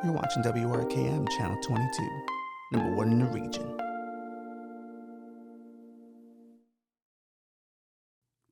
You're watching WRKM Channel 22, number one in the region.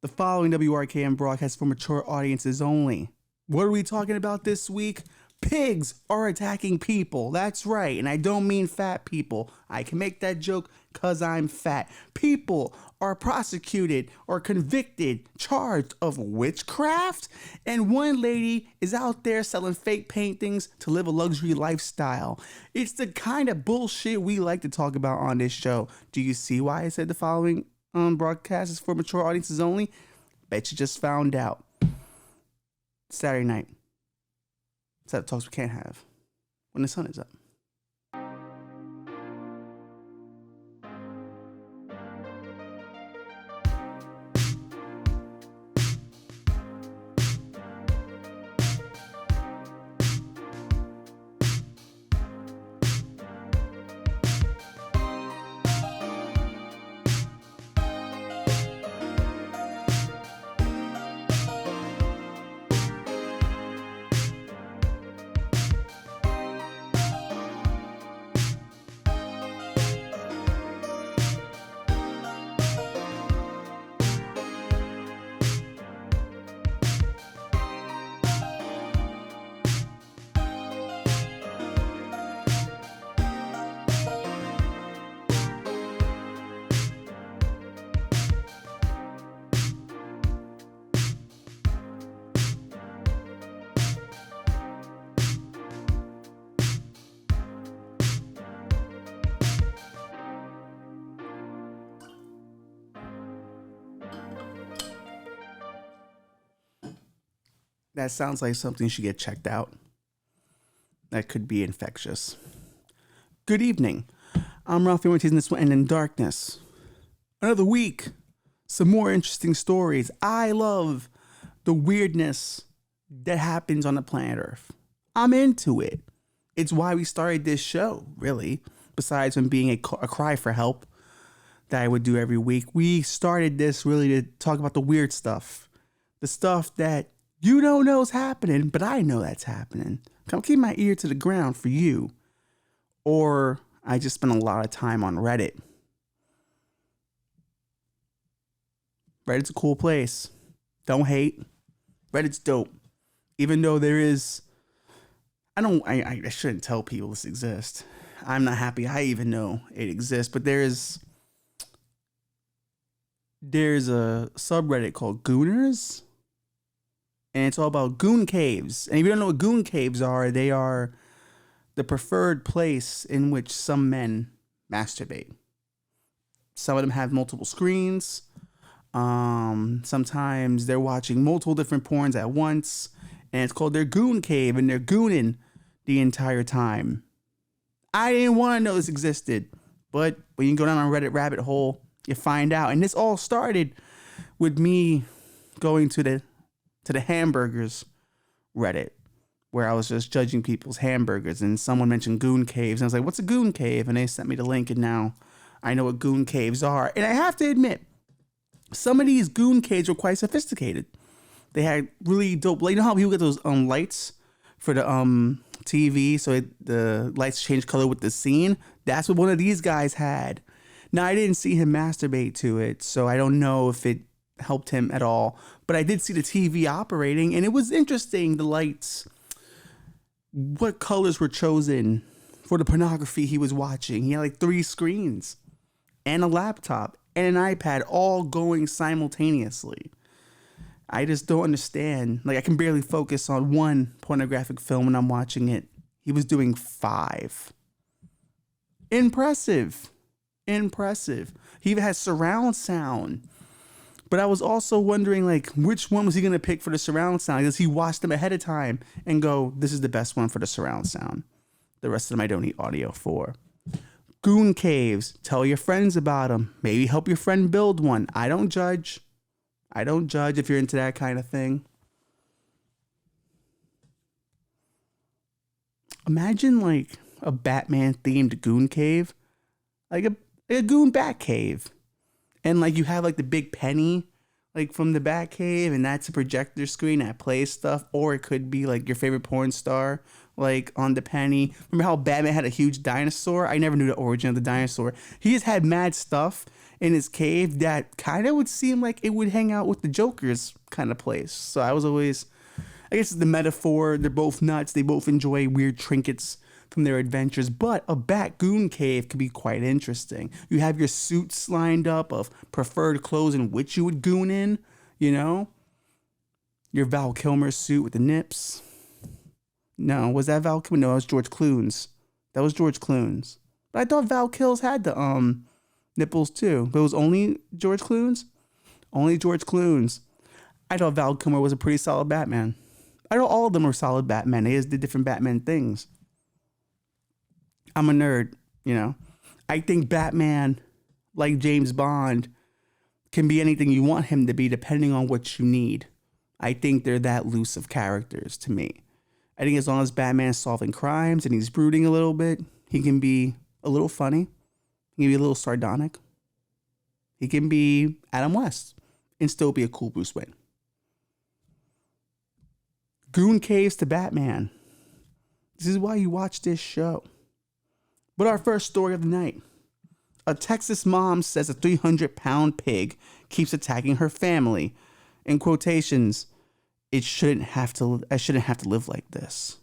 The following WRKM broadcast is for mature audiences only. What are we talking about this week? Pigs are attacking people. That's right, and I don't mean fat people. I can make that joke because I'm fat. People are prosecuted or convicted, charged of witchcraft, and one lady is out there selling fake paintings to live a luxury lifestyle. It's the kind of bullshit we like to talk about on this show. Do you see why I said the following broadcast is for mature audiences only? Bet you just found out. Saturday night. Set of talks we can't have when the sun is up. That sounds like something should get checked out. That could be infectious. Good evening. I'm Ralphie Ortiz, and this will end in darkness. Another week. Some more interesting stories. I love the weirdness that happens on the planet Earth. I'm into it. It's why we started this show, really. Besides from being a cry for help that I would do every week. We started this really to talk about the weird stuff. The stuff that you don't know is happening, but I know that's happening. Come keep my ear to the ground for you. Or I just spend a lot of time on Reddit. Reddit's a cool place. Don't hate. Reddit's dope. Even though there is... I shouldn't tell people this exists. I'm not happy I even know it exists, but there's a subreddit called Gooners. And it's all about goon caves. And if you don't know what goon caves are, they are the preferred place in which some men masturbate. Some of them have multiple screens. Sometimes they're watching multiple different porns at once. And it's called their goon cave. And they're gooning the entire time. I didn't want to know this existed. But when you go down on Reddit rabbit hole, you find out. And this all started with me going to the hamburgers Reddit, where I was just judging people's hamburgers, and someone mentioned goon caves, and I was like, what's a goon cave? And they sent me the link, and now I know what goon caves are. And I have to admit, some of these goon caves were quite sophisticated. They had really dope, you know how people get those lights for the TV, so the lights change color with the scene? That's what one of these guys had. Now, I didn't see him masturbate to it, so I don't know if it helped him at all, but I did see the TV operating, and it was interesting, the lights, what colors were chosen for the pornography he was watching. He had like 3 screens and a laptop and an iPad all going simultaneously. I just don't understand. Like, I can barely focus on one pornographic film when I'm watching it. He was doing 5. Impressive. He even has surround sound. But I was also wondering, like, which one was he going to pick for the surround sound? Does he watch them ahead of time and go, this is the best one for the surround sound? The rest of them I don't need audio for. Goon caves. Tell your friends about them. Maybe help your friend build one. I don't judge. If you're into that kind of thing. Imagine, like, a Batman-themed goon cave. Like a goon bat cave. And, like, you have, like, the big penny, like, from the Batcave, and that's a projector screen that plays stuff. Or it could be, like, your favorite porn star, like on the penny. Remember how Batman had a huge dinosaur? I never knew the origin of the dinosaur. He just had mad stuff in his cave that kind of would seem like it would hang out with the Joker's kind of place. So I was always, I guess it's the metaphor. They're both nuts. They both enjoy weird trinkets from their adventures, but a Bat-Goon cave could be quite interesting. You have your suits lined up of preferred clothes in which you would goon in, you know? Your Val Kilmer suit with the nips. No, was that Val Kilmer? No, it was George Clooney's. That was George Clooney's. But I thought Val Kills had the nipples too. But it was only George Clooney's? Only George Clooney's. I thought Val Kilmer was a pretty solid Batman. I thought all of them were solid Batman. They just did different Batman things. I'm a nerd, you know. I think Batman, like James Bond, can be anything you want him to be depending on what you need. I think they're that loose of characters to me. I think as long as Batman's solving crimes and he's brooding a little bit, he can be a little funny. He can be a little sardonic. He can be Adam West and still be a cool Bruce Wayne. Goon caves to Batman. This is why you watch this show. But our first story of the night. A Texas mom says a 300-pound pig keeps attacking her family. In quotations, I shouldn't have to live like this.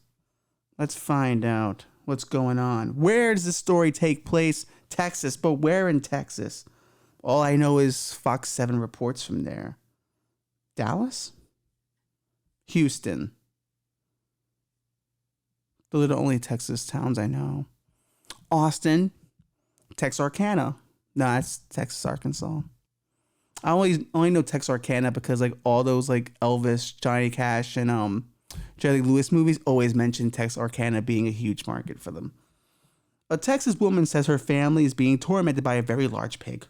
Let's find out what's going on. Where does this story take place? Texas, but where in Texas? All I know is Fox 7 reports from there. Dallas? Houston. Those are the only Texas towns I know. Austin, Texarkana. No, that's Texas, Arkansas. I only know Texarkana because like all those like Elvis, Johnny Cash, and Jerry Lewis movies always mention Texarkana being a huge market for them. A Texas woman says her family is being tormented by a very large pig,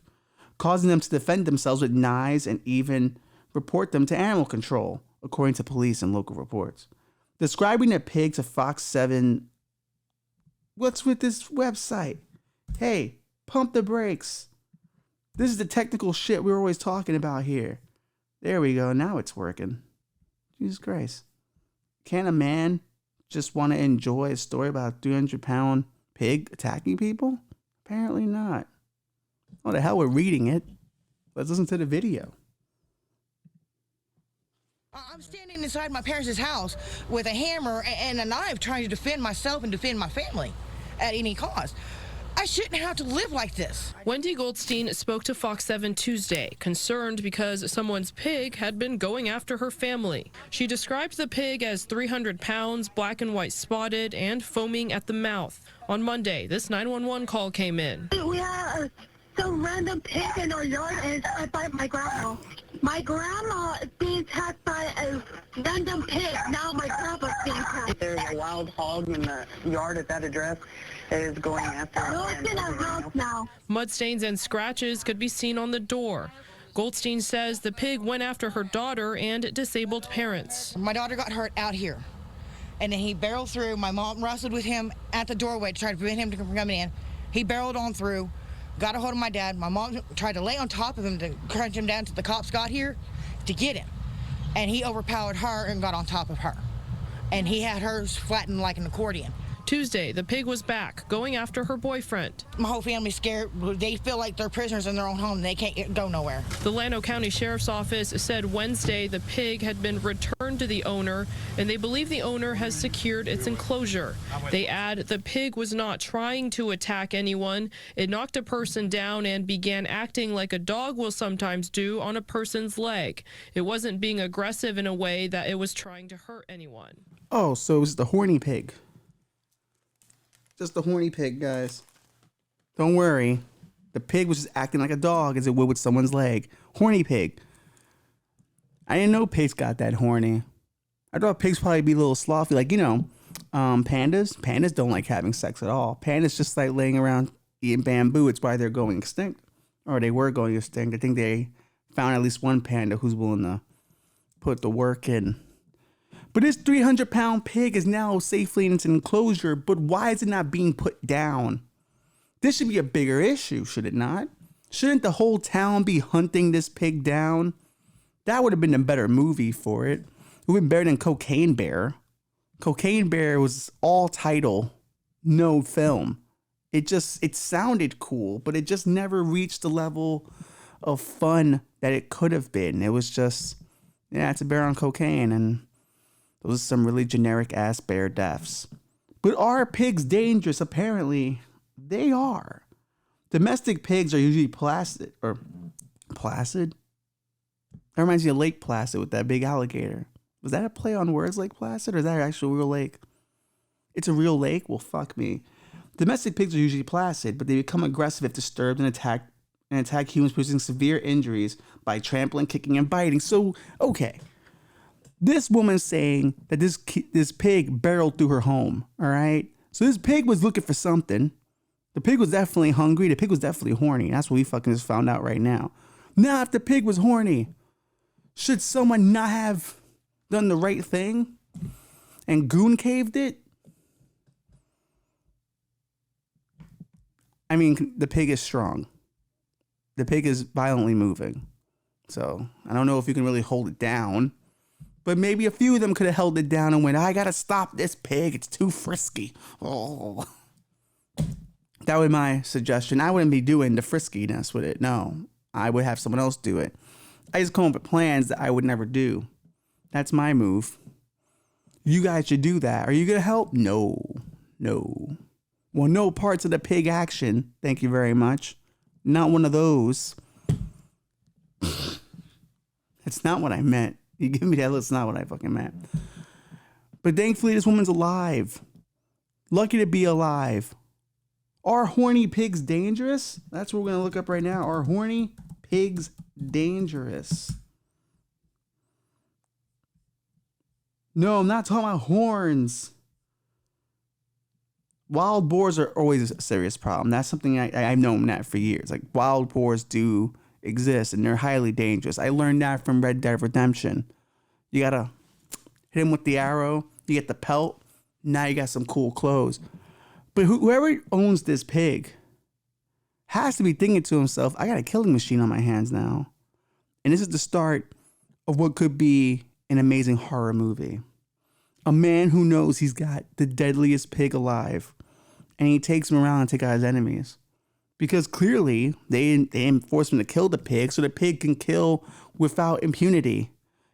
causing them to defend themselves with knives and even report them to animal control, according to police and local reports. Describing the pig to Fox 7. What's with this website? Hey, pump the brakes. This is the technical shit we're always talking about here. There we go. Now it's working. Jesus Christ. Can't a man just want to enjoy a story about a 300-pound pig attacking people? Apparently not. Oh, the hell, we're reading it. Let's listen to the video. I'm standing inside my parents' house with a hammer and a knife trying to defend myself and defend my family at any cost. I shouldn't have to live like this. Wendy Goldstein spoke to Fox 7 Tuesday, concerned because someone's pig had been going after her family. She described the pig as 300 pounds, black and white spotted, and foaming at the mouth. On Monday, this 911 call came in. We had some random pig in our yard and it's attacked by my grandma. My grandma is being attacked by a random pig. Now my grandpa's being attacked. There's a wild hog in the yard at that address that is going after No, us. it's in our house now. Mud stains and scratches could be seen on the door. Goldstein says the pig went after her daughter and disabled parents. My daughter got hurt out here, and then he barreled through. My mom wrestled with him at the doorway to try to prevent him from coming in. He barreled on through, got a hold of my dad. My mom tried to lay on top of him to crunch him down until the cops got here to get him. And he overpowered her and got on top of her. And he had hers flattened like an accordion. Tuesday, the pig was back, going after her boyfriend. My whole family's scared. They feel like they're prisoners in their own home. They can't go nowhere. The Llano County Sheriff's Office said Wednesday the pig had been returned to the owner, and they believe the owner has secured its enclosure. They add the pig was not trying to attack anyone. It knocked a person down and began acting like a dog will sometimes do on a person's leg. It wasn't being aggressive in a way that it was trying to hurt anyone. Oh, so it was the horny pig. Just the horny pig, guys. Don't worry. The pig was just acting like a dog as it would with someone's leg. Horny pig. I didn't know pigs got that horny. I thought pigs probably be a little slothy. Like, you know, pandas. Pandas don't like having sex at all. Pandas just like laying around eating bamboo. It's why they're going extinct. Or they were going extinct. I think they found at least one panda who's willing to put the work in. But this 300-pound pig is now safely in its enclosure, but why is it not being put down? This should be a bigger issue, should it not? Shouldn't the whole town be hunting this pig down? That would have been a better movie for it. It would have been better than Cocaine Bear. Cocaine Bear was all title, no film. It sounded cool, but it just never reached the level of fun that it could have been. It was just, yeah, it's a bear on cocaine, and those are some really generic ass bear deaths. But are pigs dangerous? Apparently, they are. Domestic pigs are usually placid. That reminds me of Lake Placid with that big alligator. Was that a play on words, Lake Placid, or is that an actual real lake? It's a real lake? Well, fuck me. Domestic pigs are usually placid, but they become aggressive if disturbed and attack humans, producing severe injuries by trampling, kicking, and biting. So, okay. This woman's saying that this pig barreled through her home, all right? So this pig was looking for something. The pig was definitely hungry. The pig was definitely horny. That's what we fucking just found out right now. Now, if the pig was horny, should someone not have done the right thing and goon caved it? I mean, the pig is strong. The pig is violently moving. So I don't know if you can really hold it down. But maybe a few of them could have held it down and went, I gotta stop this pig. It's too frisky. Oh. That would be my suggestion. I wouldn't be doing the friskiness with it. No, I would have someone else do it. I just come up with plans that I would never do. That's my move. You guys should do that. Are you gonna help? No. Well, no parts of the pig action. Thank you very much. Not one of those. It's not what I meant. You give me that look, it's not what I fucking meant. But thankfully, this woman's alive. Lucky to be alive. Are horny pigs dangerous? That's what we're going to look up right now. Are horny pigs dangerous? No, I'm not talking about horns. Wild boars are always a serious problem. That's something I've known that for years. Like, wild boars do exist, and they're highly dangerous. I learned that from Red Dead Redemption. You gotta hit him with the arrow, you get the pelt, now you got some cool clothes. But whoever owns this pig has to be thinking to himself, I got a killing machine on my hands now. And this is the start of what could be an amazing horror movie. A man who knows he's got the deadliest pig alive, and he takes him around and take out his enemies. Because clearly they didn't force him to kill the pig, so the pig can kill without impunity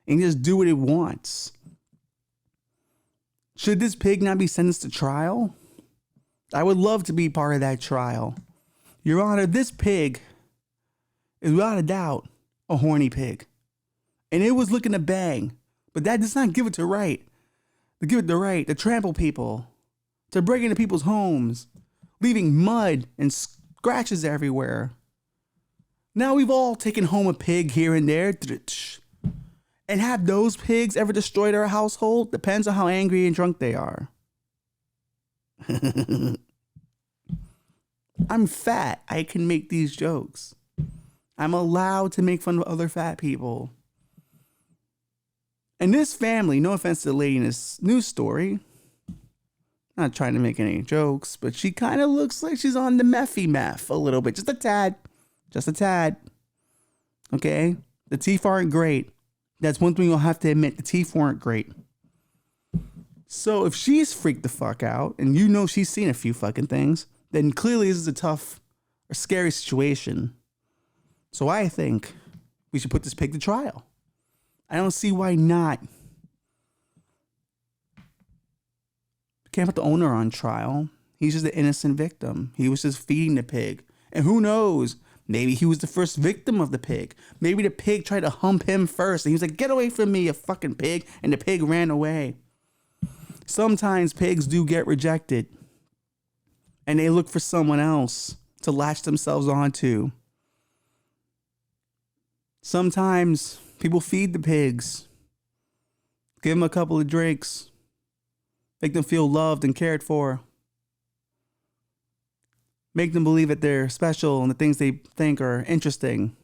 and just do what it wants. Should this pig not be sentenced to trial? I would love to be part of that trial. Your Honor, this pig is without a doubt a horny pig. And it was looking to bang, but that does not give it the right. To give it the right to trample people, to break into people's homes, leaving mud and scratches everywhere. Now we've all taken home a pig here and there. And have those pigs ever destroyed our household? Depends on how angry and drunk they are. I'm fat. I can make these jokes. I'm allowed to make fun of other fat people. And this family, no offense to the lady in this news story, not trying to make any jokes, but she kind of looks like she's on the meth a little bit. Just a tad. Okay? The teeth aren't great. That's one thing you'll have to admit. The teeth weren't great. So if she's freaked the fuck out, and you know she's seen a few fucking things, then clearly this is a tough or scary situation. So I think we should put this pig to trial. I don't see why not. Can't put the owner on trial. He's just an innocent victim. He was just feeding the pig. And who knows? Maybe he was the first victim of the pig. Maybe the pig tried to hump him first. And he was like, get away from me, you fucking pig. And the pig ran away. Sometimes pigs do get rejected. And they look for someone else to latch themselves onto. Sometimes people feed the pigs. Give them a couple of drinks. Make them feel loved and cared for. Make them believe that they're special and the things they think are interesting.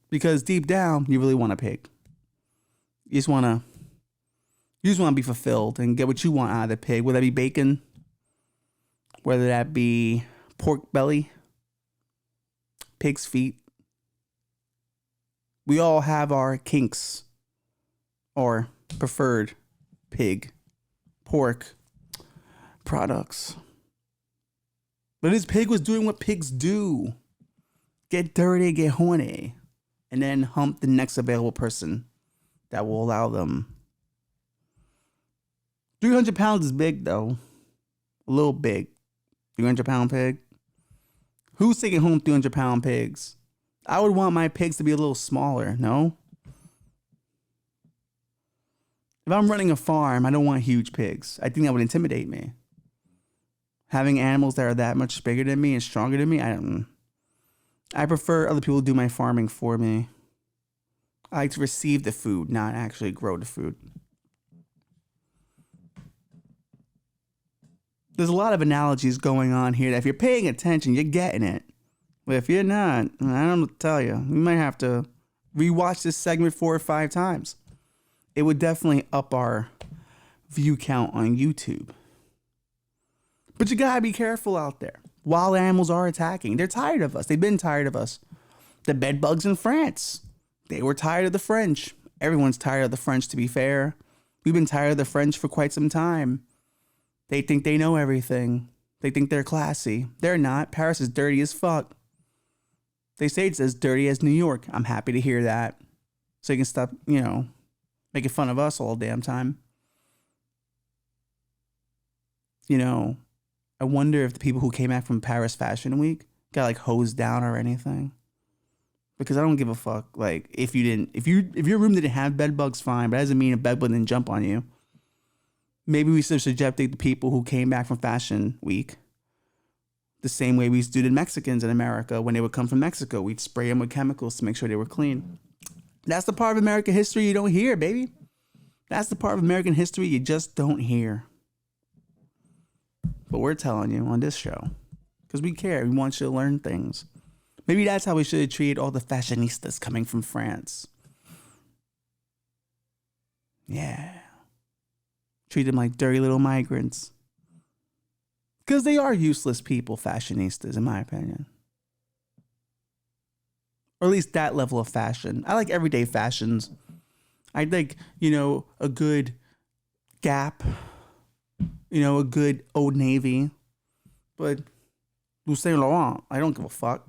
Because deep down, you really want a pig. You just want to be fulfilled and get what you want out of the pig. Whether that be bacon, whether that be pork belly, pig's feet. We all have our kinks or preferred pig pork products. But this pig was doing what pigs do. Get dirty, get horny, and then hump the next available person that will allow them. 300 pounds is big, though. A little big. 300-pound pig. Who's taking home 300-pound pigs? I would want my pigs to be a little smaller, no? If I'm running a farm, I don't want huge pigs. I think that would intimidate me. Having animals that are that much bigger than me and stronger than me, I prefer other people do my farming for me. I like to receive the food, not actually grow the food. There's a lot of analogies going on here that if you're paying attention, you're getting it. But if you're not, I don't tell you. You might have to rewatch this segment 4 or 5 times. It would definitely up our view count on YouTube. But you gotta be careful out there. Wild animals are attacking. They're tired of us. They've been tired of us. The bedbugs in France. They were tired of the French. Everyone's tired of the French, to be fair. We've been tired of the French for quite some time. They think they know everything. They think they're classy. They're not. Paris is dirty as fuck. They say it's as dirty as New York. I'm happy to hear that. So you can stop, making fun of us all the damn time. I wonder if the people who came back from Paris Fashion Week got like hosed down or anything. Because I don't give a fuck. Like if your room didn't have bed bugs, fine, but that doesn't mean a bed bug didn't jump on you. Maybe we should subject the people who came back from Fashion Week the same way we used to do the Mexicans in America when they would come from Mexico. We'd spray them with chemicals to make sure they were clean. That's the part of American history you don't hear, baby. That's the part of American history you just don't hear. But we're telling you on this show because we care. We want you to learn things. Maybe that's how we should have treated all the fashionistas coming from France. Yeah. Treat them like dirty little migrants. Because they are useless people, fashionistas, in my opinion. Or at least that level of fashion. I like everyday fashions. I like, a good Gap. A good Old Navy. But Saint Laurent, I don't give a fuck.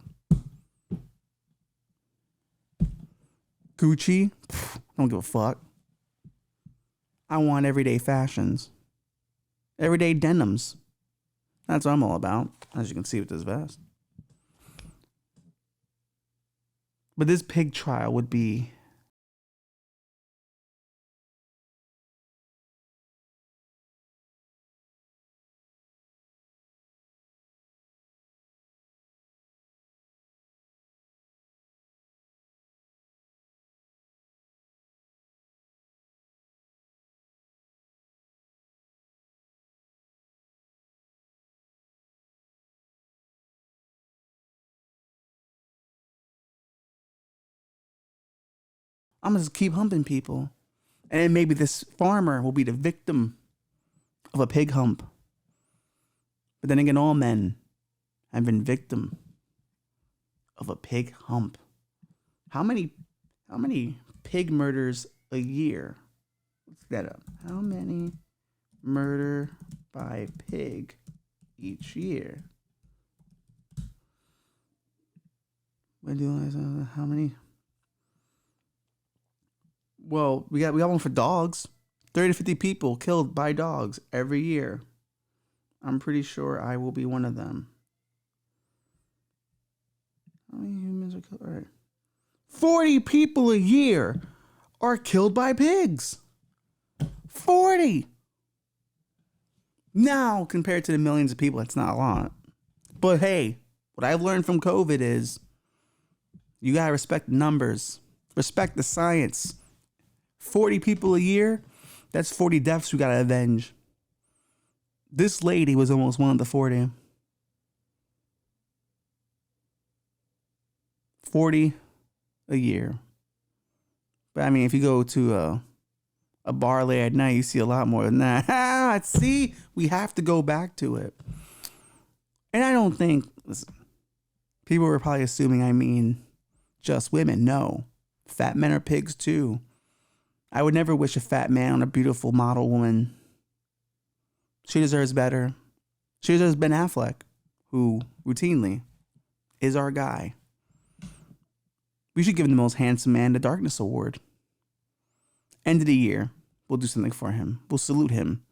Gucci, I don't give a fuck. I want everyday fashions. Everyday denims. That's what I'm all about, as you can see with this vest. But this pig trial would be... I'm going to just keep humping people. And then maybe this farmer will be the victim of a pig hump. But then again, all men have been victim of a pig hump. How many pig murders a year? Let's get up. How many murder by pig each year? How many? Well, we got one for dogs. 30 to 50 people killed by dogs every year. I'm pretty sure I will be one of them. How many humans are killed? All right. 40 people a year are killed by pigs. 40. Now, compared to the millions of people, it's not a lot. But hey, what I've learned from COVID is you got to respect the numbers. Respect the science. 40 people a year, that's 40 deaths we got to avenge. This lady was almost one of the 40. 40 a year. But I mean, if you go to a bar late at night, you see a lot more than that. See, we have to go back to it. And I don't think, listen, people were probably assuming I mean just women. No, fat men are pigs too. I would never wish a fat man on a beautiful model woman. She deserves better. She deserves Ben Affleck, who routinely is our guy. We should give him the most handsome man in the darkness award. End of the year, we'll do something for him. We'll salute him,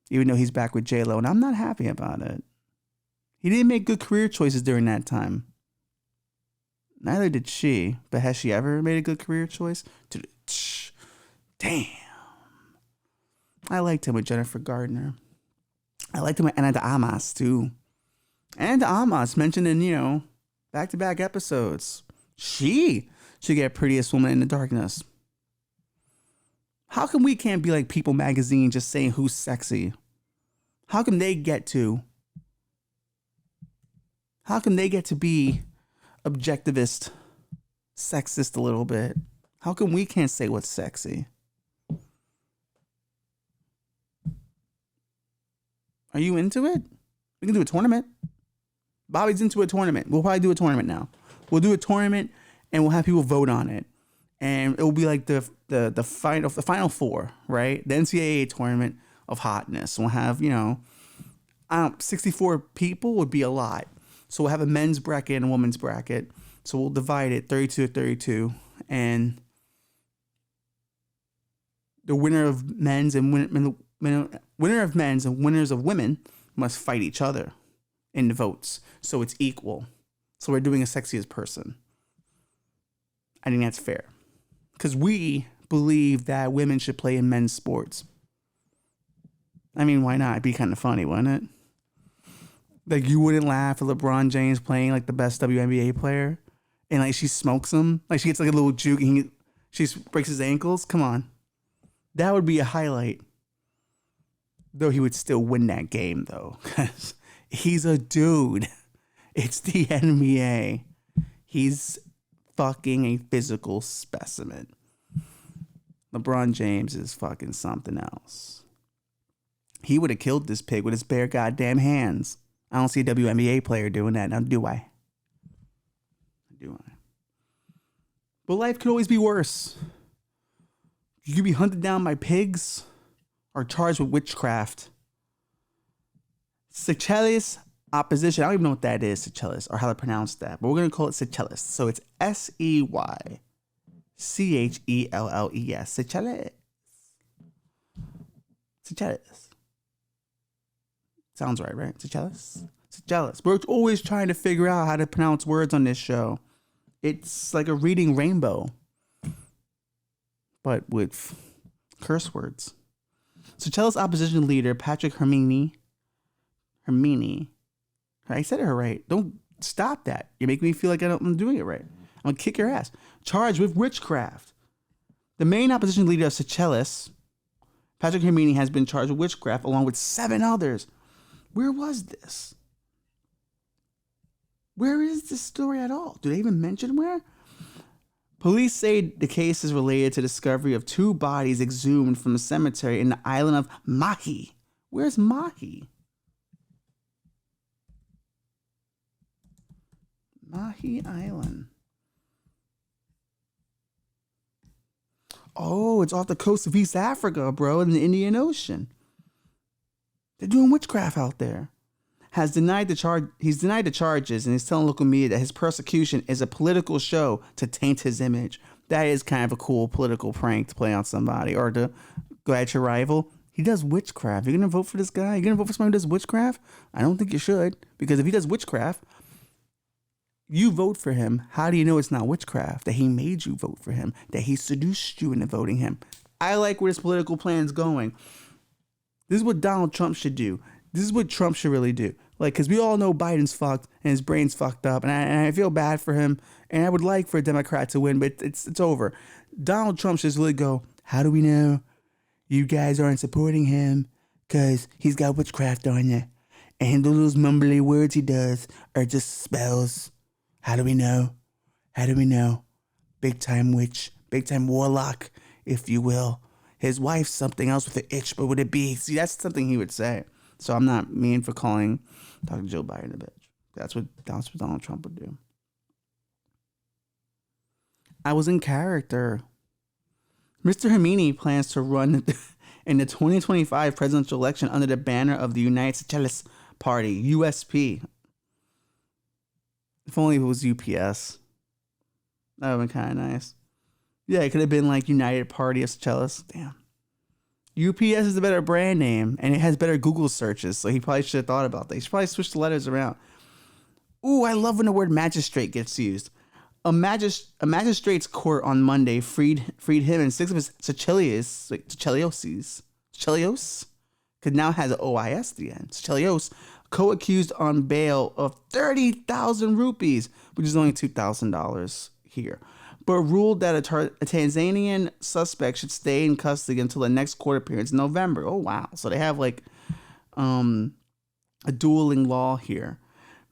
even though he's back with J-Lo, and I'm not happy about it. He didn't make good career choices during that time. Neither did she, but has she ever made a good career choice? Damn. I liked him with Jennifer Gardner. I liked him with Ana de Armas, too. Ana de Armas mentioned in, back-to-back episodes. She should get Prettiest Woman in the Darkness. How come we can't be like People magazine just saying who's sexy? How come they get to be objectivist, sexist a little bit? How come we can't say what's sexy? Are you into it? We can do a tournament. Bobby's into a tournament. We'll probably do a tournament now. We'll do a tournament and we'll have people vote on it. And it will be like the final four, right? The NCAA tournament of hotness. We'll have, 64 people would be a lot. So we'll have a men's bracket and a women's bracket. So we'll divide it 32-32. And the winner of men's and winner of men's and winners of women must fight each other in the votes. So it's equal. So we're doing a sexiest person. I think that's fair. Because we believe that women should play in men's sports. I mean, why not? It'd be kind of funny, wouldn't it? Like, you wouldn't laugh at LeBron James playing like the best WNBA player. And like she smokes him. Like she gets like a little juke and she breaks his ankles. Come on. That would be a highlight. Though he would still win that game, though. Because he's a dude. It's the NBA. He's fucking a physical specimen. LeBron James is fucking something else. He would have killed this pig with his bare goddamn hands. I don't see a WNBA player doing that. Now, do I? But life could always be worse. You could be hunted down by pigs or charged with witchcraft. Seychelles opposition. I don't even know what that is, Seychelles, or how to pronounce that. But we're going to call it Seychelles. So it's Seychelles. Seychelles. Seychelles. Sounds right? Seychelles? Seychelles. We're always trying to figure out how to pronounce words on this show. It's like a reading rainbow, but with curse words. Seychelles opposition leader Patrick Hermini. I said it right. Don't stop that. You make me feel like I'm doing it right. I'm going to kick your ass. Charged with witchcraft. The main opposition leader of Seychelles, Patrick Hermini, has been charged with witchcraft along with 7 others. Where was this? Where is this story at all? Do they even mention where? Police say the case is related to the discovery of 2 bodies exhumed from a cemetery in the island of Mahi. Where's Mahi? Mahi Island. Oh, it's off the coast of East Africa, bro, in the Indian Ocean. They're doing witchcraft out there. He's denied the charges, and he's telling local media that his persecution is a political show to taint his image. That is kind of a cool political prank to play on somebody or to go at your rival. He does witchcraft. You're going to vote for this guy? You're going to vote for someone who does witchcraft? I don't think you should, because if he does witchcraft, you vote for him. How do you know it's not witchcraft? That he made you vote for him, that he seduced you into voting him. I like where this political plan's going. This is what Donald Trump should do. This is what Trump should really do. Like, because we all know Biden's fucked and his brain's fucked up. And I feel bad for him. And I would like for a Democrat to win, but it's over. Donald Trump should just really go, how do we know you guys aren't supporting him? Because he's got witchcraft on you. And those mumbly words he does are just spells. How do we know? How do we know? Big time witch, big time warlock, if you will. His wife's something else with an itch, but would it be? See, that's something he would say. So I'm not mean for talking Joe Biden a bitch. That's what Donald Trump would do. I was in character. Mr. Hermini plans to run in the 2025 presidential election under the banner of the United Socialist Party, USP. If only it was UPS. That would have been kind of nice. Yeah, it could have been like United Party of Socialists. Damn. UPS is a better brand name, and it has better Google searches, so he probably should have thought about that. He should probably switch the letters around. Ooh, I love when the word magistrate gets used. A magistrate's court on Monday freed him and 6 of his Sicelios, because now has an OIS at the end. Sicelios, co-accused on bail of 30,000 rupees, which is only $2,000 here, but ruled that a Tanzanian suspect should stay in custody until the next court appearance in November. Oh, wow. So they have like a dueling law here.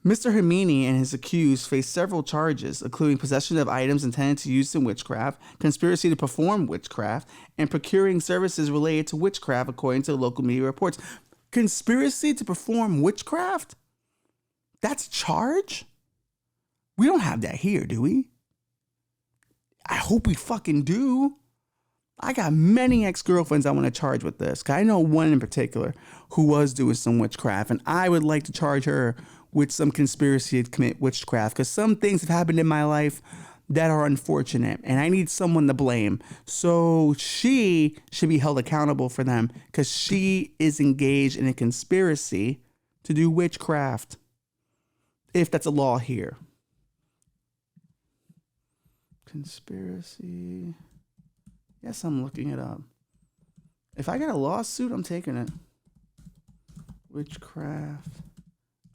Mr. Hermini and his accused face several charges, including possession of items intended to use in witchcraft, conspiracy to perform witchcraft, and procuring services related to witchcraft, according to local media reports. Conspiracy to perform witchcraft? That's a charge? We don't have that here, do we? I hope we fucking do. I got many ex-girlfriends I want to charge with this. I know one in particular who was doing some witchcraft, and I would like to charge her with some conspiracy to commit witchcraft, because some things have happened in my life that are unfortunate, and I need someone to blame. So she should be held accountable for them, because she is engaged in a conspiracy to do witchcraft, if that's a law here. Conspiracy. Yes, I'm looking it up. If I get a lawsuit, I'm taking it. Witchcraft,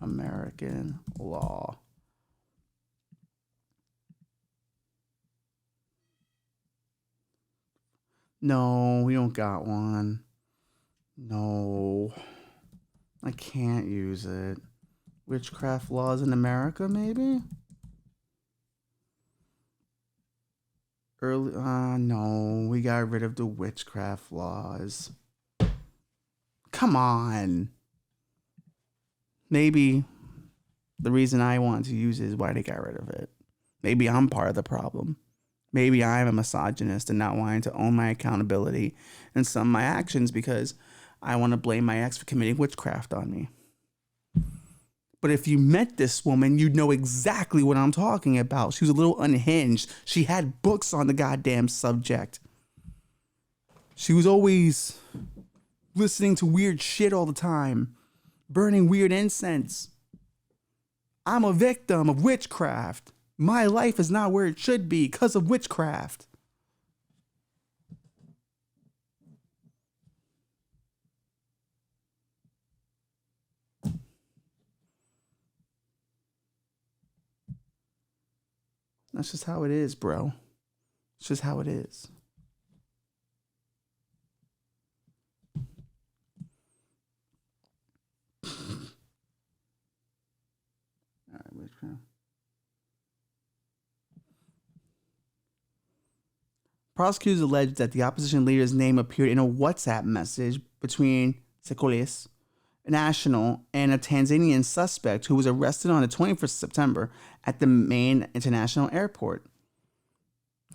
American law. No, we don't got one. No, I can't use it. Witchcraft laws in America, maybe? No, we got rid of the witchcraft laws. Come on. Maybe the reason I wanted to use it is why they got rid of it. Maybe I'm part of the problem. Maybe I'm a misogynist and not wanting to own my accountability and some of my actions because I want to blame my ex for committing witchcraft on me. But if you met this woman, you'd know exactly what I'm talking about. She was a little unhinged. She had books on the goddamn subject. She was always listening to weird shit all the time, burning weird incense. I'm a victim of witchcraft. My life is not where it should be because of witchcraft. That's just how it is, bro. It's just how it is. All right, witchcraft. Prosecutors alleged that the opposition leader's name appeared in a WhatsApp message between Sekolis National and a Tanzanian suspect who was arrested on the 21st of September at the Main International Airport.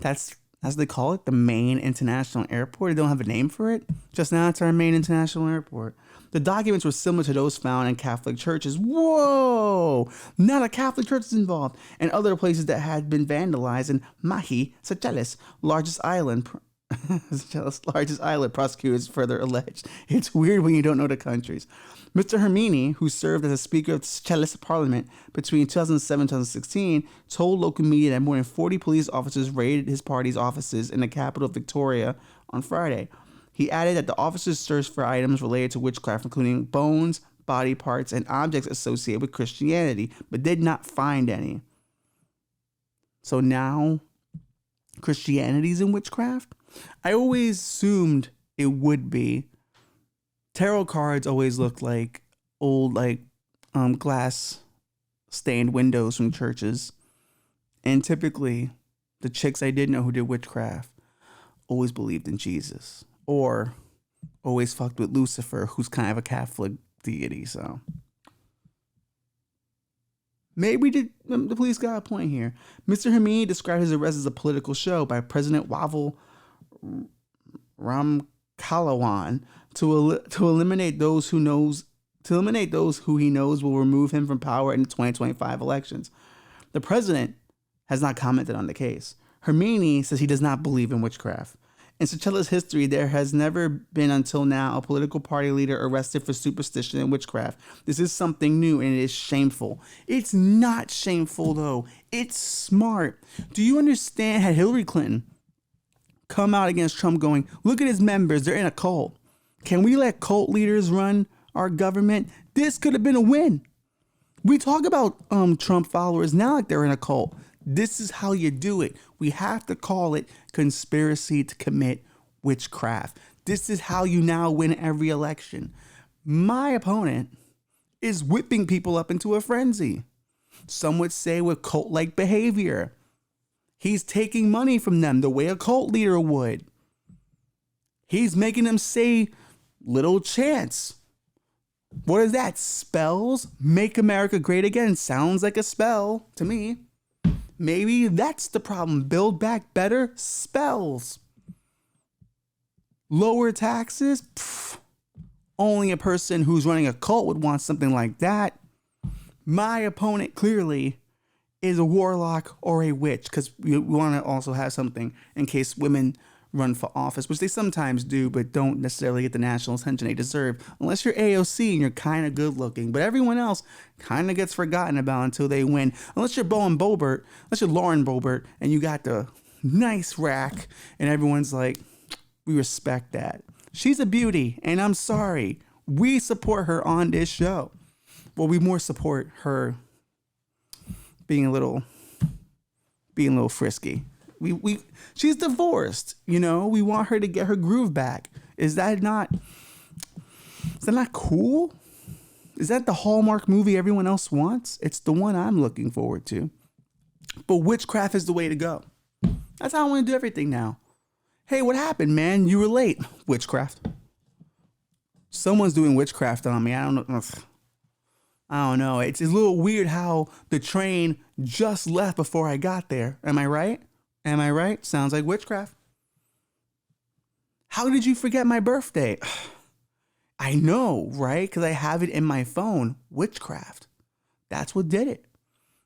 That's, as they call it, the Main International Airport. They don't have a name for it. Just now it's our Main International Airport. The documents were similar to those found in Catholic churches. Whoa! Not a Catholic church is involved. And other places that had been vandalized in Mahi, Seychelles, largest island, prosecutors further alleged. It's weird when you don't know the countries. Mr. Hermini, who served as a Speaker of the Seychelles Parliament between 2007 and 2016, told local media that more than 40 police officers raided his party's offices in the capital of Victoria on Friday. He added that the officers searched for items related to witchcraft, including bones, body parts, and objects associated with Christianity, but did not find any. So now Christianity's in witchcraft? I always assumed it would be. Tarot cards always looked like old, glass stained windows from churches. And typically, the chicks I did know who did witchcraft always believed in Jesus. Or always fucked with Lucifer, who's kind of a Catholic deity, so. Maybe the police got a point here. Mr. Hamid described his arrest as a political show by President Wavel Ramkatla Kalawan to eliminate those who he knows will remove him from power in the 2025 elections. The president has not commented on the case. Hermini says he does not believe in witchcraft. In Seychello's history, there has never been until now a political party leader arrested for superstition and witchcraft. This is something new and it is shameful. It's not shameful though. It's smart. Do you understand? Had Hillary Clinton come out against Trump going, look at his members, they're in a cult. Can we let cult leaders run our government? This could have been a win. We talk about Trump followers now like they're in a cult. This is how you do it. We have to call it conspiracy to commit witchcraft. This is how you now win every election. My opponent is whipping people up into a frenzy. Some would say with cult-like behavior. He's taking money from them the way a cult leader would. He's making them say little chants. What is that? Spells? Make America great again. Sounds like a spell to me. Maybe that's the problem. Build back better? Spells. Lower taxes? Pfft. Only a person who's running a cult would want something like that. My opponent clearly is a warlock or a witch, because we want to also have something in case women run for office, which they sometimes do, but don't necessarily get the national attention they deserve, unless you're AOC and you're kind of good looking. But everyone else kind of gets forgotten about until they win. Unless you're Lauren Boebert, and you got the nice rack, and everyone's like, we respect that. She's a beauty, and I'm sorry. We support her on this show. Well, we more support her being a little frisky. She's divorced, you know. We want her to get her groove back. Is that not cool? Is that the Hallmark movie everyone else wants? It's the one I'm looking forward to. But witchcraft is the way to go. That's how I want to do everything now. Hey, what happened, man? You were late. Witchcraft. Someone's doing witchcraft on me. I don't know. It's a little weird how the train just left before I got there. Am I right? Sounds like witchcraft. How did you forget my birthday? I know, right? Because I have it in my phone. Witchcraft. That's what did it.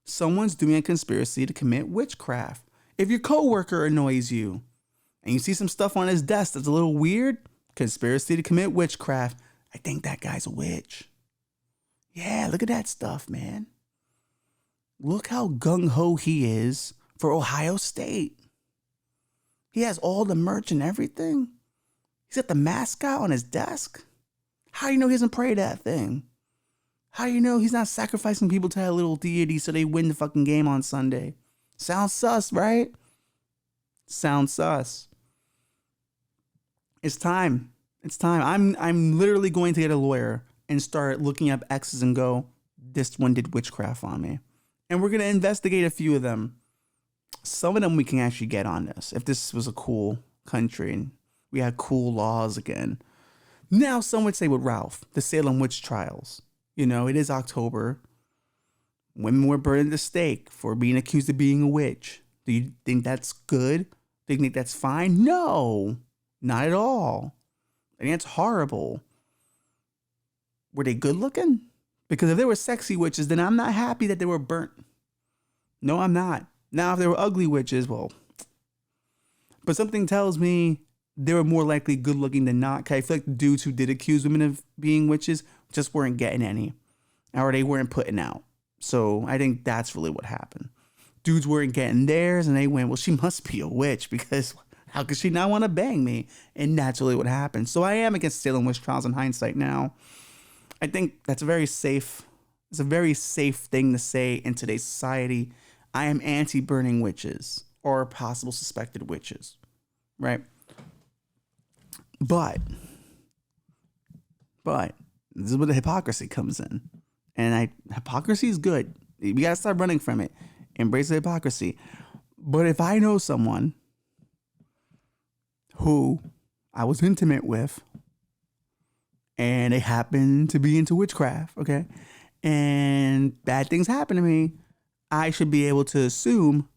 Someone's doing a conspiracy to commit witchcraft. If your coworker annoys you and you see some stuff on his desk that's a little weird, conspiracy to commit witchcraft. I think that guy's a witch. Yeah, look at that stuff, man. Look how gung-ho he is for Ohio State. He has all the merch and everything. He's got the mascot on his desk. How do you know he doesn't pray that thing? How do you know he's not sacrificing people to that little deity so they win the fucking game on Sunday? Sounds sus, right? Sounds sus. It's time. I'm literally going to get a lawyer and start looking up X's and go, this one did witchcraft on me. And we're going to investigate a few of them. Some of them we can actually get on this. If this was a cool country and we had cool laws again. Now, some would say with Ralph, the Salem witch trials. You know, it is October. Women were burned at the stake for being accused of being a witch. Do you think that's good? Do you think that's fine? No, not at all. I think it's horrible. Were they good looking? Because if they were sexy witches, then I'm not happy that they were burnt. No, I'm not. Now, if they were ugly witches, well, but something tells me they were more likely good looking than not. Cause I feel like the dudes who did accuse women of being witches just weren't getting any, or they weren't putting out. So I think that's really what happened. Dudes weren't getting theirs and they went, well, she must be a witch because how could she not want to bang me? And that's really what happened. So I am against Salem witch trials in hindsight now. I think that's a very safe thing to say in today's society. I am anti-burning witches or possible suspected witches, right? But this is where the hypocrisy comes in. And hypocrisy is good. We got to start running from it. Embrace the hypocrisy. But if I know someone who I was intimate with and they happen to be into witchcraft, okay, and bad things happen to me, I should be able to assume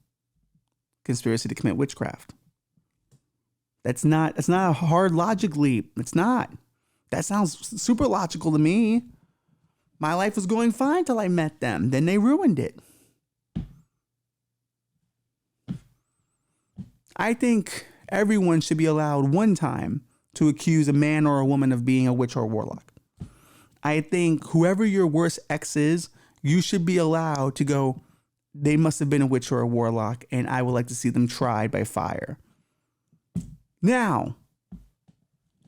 conspiracy to commit witchcraft. That's not a hard logic leap. It's not. That sounds super logical to me. My life was going fine till I met them. Then they ruined it. I think everyone should be allowed one time to accuse a man or a woman of being a witch or a warlock. I think whoever your worst ex is, you should be allowed to go, they must have been a witch or a warlock, and I would like to see them tried by fire. Now,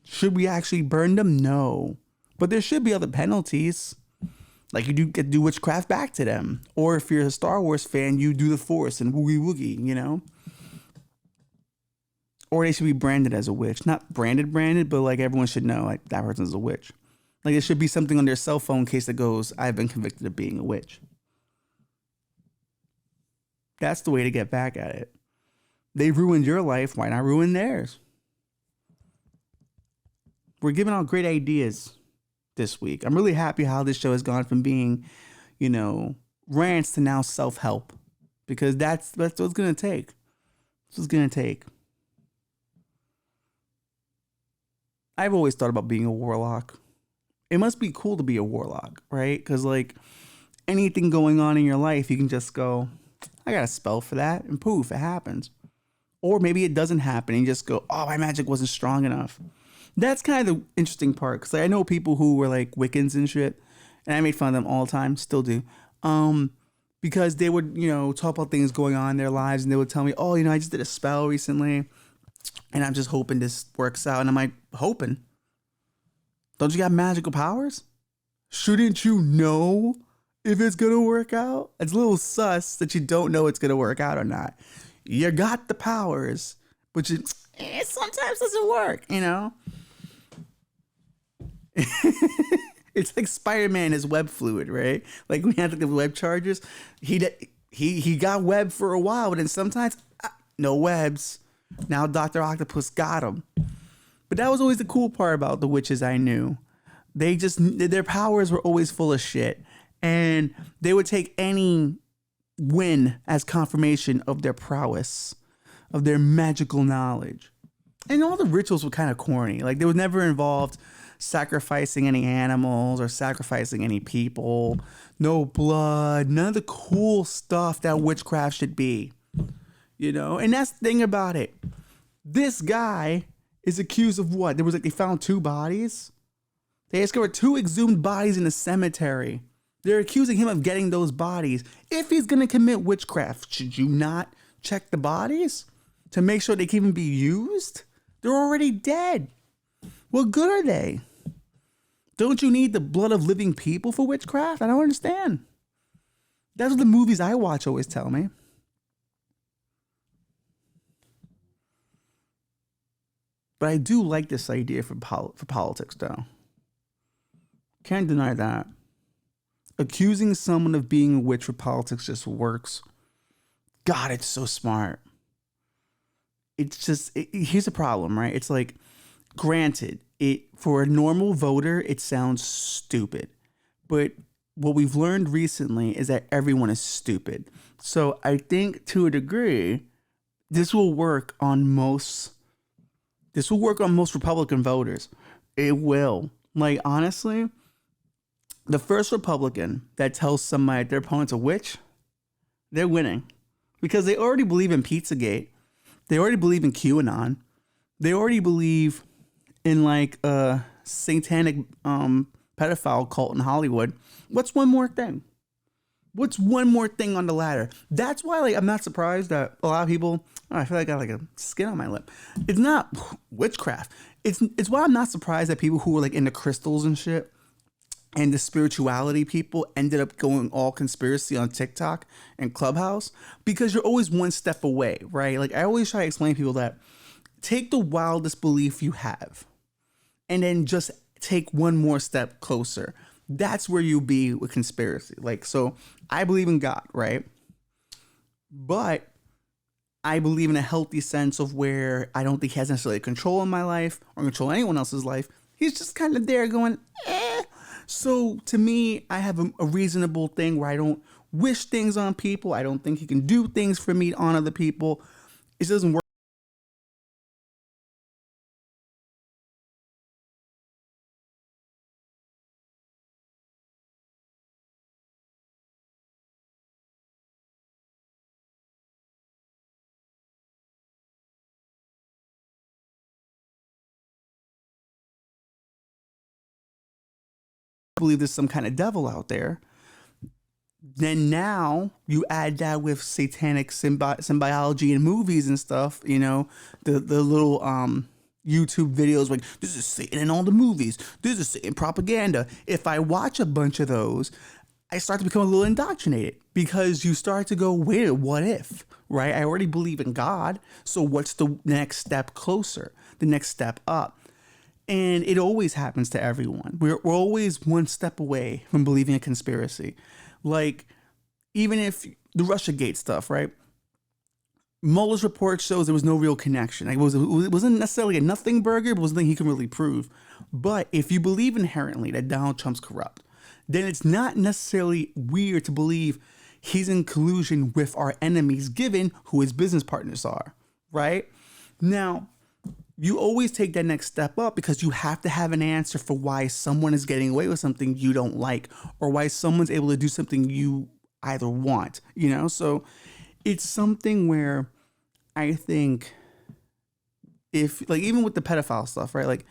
should we actually burn them? No. But there should be other penalties. Like you do get to do witchcraft back to them. Or if you're a Star Wars fan, you do the Force and woogie woogie, you know? Or they should be branded as a witch. Not branded, but like everyone should know like that person's a witch. Like there should be something on their cell phone in case it goes, I've been convicted of being a witch. That's the way to get back at it. They ruined your life. Why not ruin theirs? We're giving out great ideas this week. I'm really happy how this show has gone from being, you know, rants to now self-help. Because that's what it's going to take. That's what it's going to take. I've always thought about being a warlock. It must be cool to be a warlock, right? Because like anything going on in your life, you can just go, I got a spell for that, and poof, it happens. Or maybe it doesn't happen, and you just go, oh, my magic wasn't strong enough. That's kind of the interesting part, because I know people who were like Wiccans and shit, and I made fun of them all the time, still do, because they would, you know, talk about things going on in their lives, and they would tell me, oh, you know, I just did a spell recently, and I'm just hoping this works out. And I'm like, hoping? Don't you got magical powers? Shouldn't you know if it's going to work out? It's a little sus that you don't know it's going to work out or not. You got the powers, but it sometimes doesn't work, you know? It's like Spider-Man is web fluid, right? Like we had the web chargers. He got web for a while, but then sometimes no webs. Now Dr. Octopus got him. But that was always the cool part about the witches I knew. Their powers were always full of shit. And they would take any win as confirmation of their prowess, of their magical knowledge. And all the rituals were kind of corny. Like they were never involved sacrificing any animals or sacrificing any people. No blood, none of the cool stuff that witchcraft should be. You know, and that's the thing about it. This guy is accused of what? They found 2 bodies. They discovered 2 exhumed bodies in a cemetery. They're accusing him of getting those bodies. If he's going to commit witchcraft, should you not check the bodies to make sure they can even be used? They're already dead. What good are they? Don't you need the blood of living people for witchcraft? I don't understand. That's what the movies I watch always tell me. But I do like this idea for politics, though. Can't deny that. Accusing someone of being a witch for politics just works. God, it's so smart. It's just, here's a problem, right? It's like, granted, for a normal voter, it sounds stupid. But what we've learned recently is that everyone is stupid. So I think to a degree, this will work on most Republican voters. It will. Like, honestly, the first Republican that tells somebody their opponent's a witch, they're winning. Because they already believe in Pizzagate. They already believe in QAnon. They already believe in, like, a satanic pedophile cult in Hollywood. What's one more thing? What's one more thing on the ladder? That's why, like, I'm not surprised that a lot of people, I feel like I got like a skin on my lip. It's not witchcraft. It's why I'm not surprised that people who were like into crystals and shit and the spirituality people ended up going all conspiracy on TikTok and Clubhouse, because you're always one step away, right? Like I always try to explain to people that take the wildest belief you have and then just take one more step closer. That's where you'll be with conspiracy. Like, so I believe in God, right? But I believe in a healthy sense of where I don't think he has necessarily control in my life or control anyone else's life. He's just kind of there going, eh. So to me, I have a reasonable thing where I don't wish things on people. I don't think he can do things for me on other people. It doesn't work. believe there's some kind of devil out there. Then now you add that with satanic symbology in movies and stuff, you know, the little YouTube videos like, this is Satan in all the movies, this is Satan propaganda. If I watch a bunch of those, I start to become a little indoctrinated, because you start to go, wait, what if, right? I already believe in God, so what's the next step closer, the next step up? And it always happens to everyone. We're always one step away from believing a conspiracy. Like, even if the Russiagate stuff, right? Mueller's report shows there was no real connection. Like, it wasn't necessarily a nothing burger, but it was nothing he can really prove. But if you believe inherently that Donald Trump's corrupt, then it's not necessarily weird to believe he's in collusion with our enemies, given who his business partners are, right? Now, you always take that next step up because you have to have an answer for why someone is getting away with something you don't like, or why someone's able to do something you either want, you know? So it's something where I think if, like, even with the pedophile stuff, right? Like,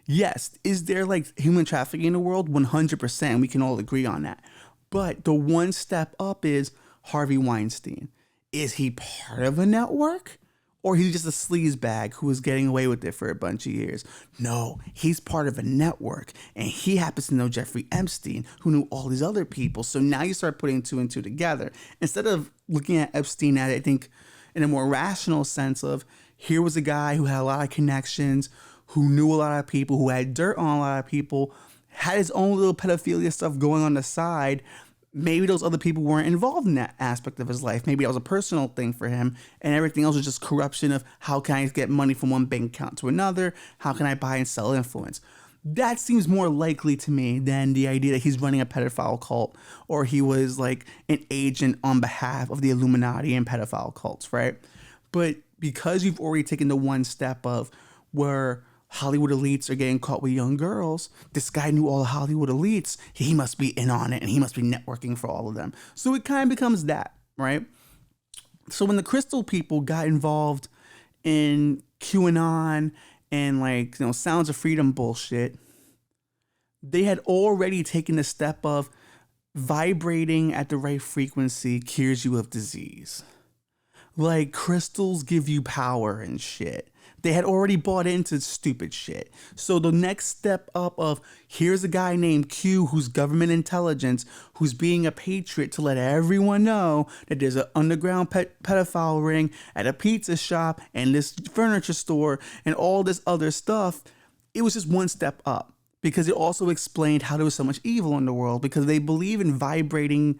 yes, is there like human trafficking in the world? 100%. We can all agree on that. But the one step up is Harvey Weinstein. Is he part of a network? Or he's just a sleazebag who was getting away with it for a bunch of years? No, he's part of a network, and he happens to know Jeffrey Epstein, who knew all these other people. So now you start putting two and two together. Instead of looking at Epstein at, I think, in a more rational sense of, here was a guy who had a lot of connections, who knew a lot of people, who had dirt on a lot of people, had his own little pedophilia stuff going on the side. Maybe those other people weren't involved in that aspect of his life. Maybe that was a personal thing for him, and everything else was just corruption of, how can I get money from one bank account to another? How can I buy and sell influence? That seems more likely to me than the idea that he's running a pedophile cult, or he was like an agent on behalf of the Illuminati and pedophile cults, right? But because you've already taken the one step of where Hollywood elites are getting caught with young girls, this guy knew all the Hollywood elites, he must be in on it, and he must be networking for all of them. So it kind of becomes that, right? So when the Crystal people got involved in QAnon and, like, you know, Sounds of Freedom bullshit, they had already taken the step of vibrating at the right frequency cures you of disease. Like, crystals give you power and shit. They had already bought into stupid shit. So the next step up of, here's a guy named Q who's government intelligence, who's being a patriot to let everyone know that there's an underground pedophile ring at a pizza shop and this furniture store and all this other stuff. It was just one step up, because it also explained how there was so much evil in the world, because they believe in vibrating,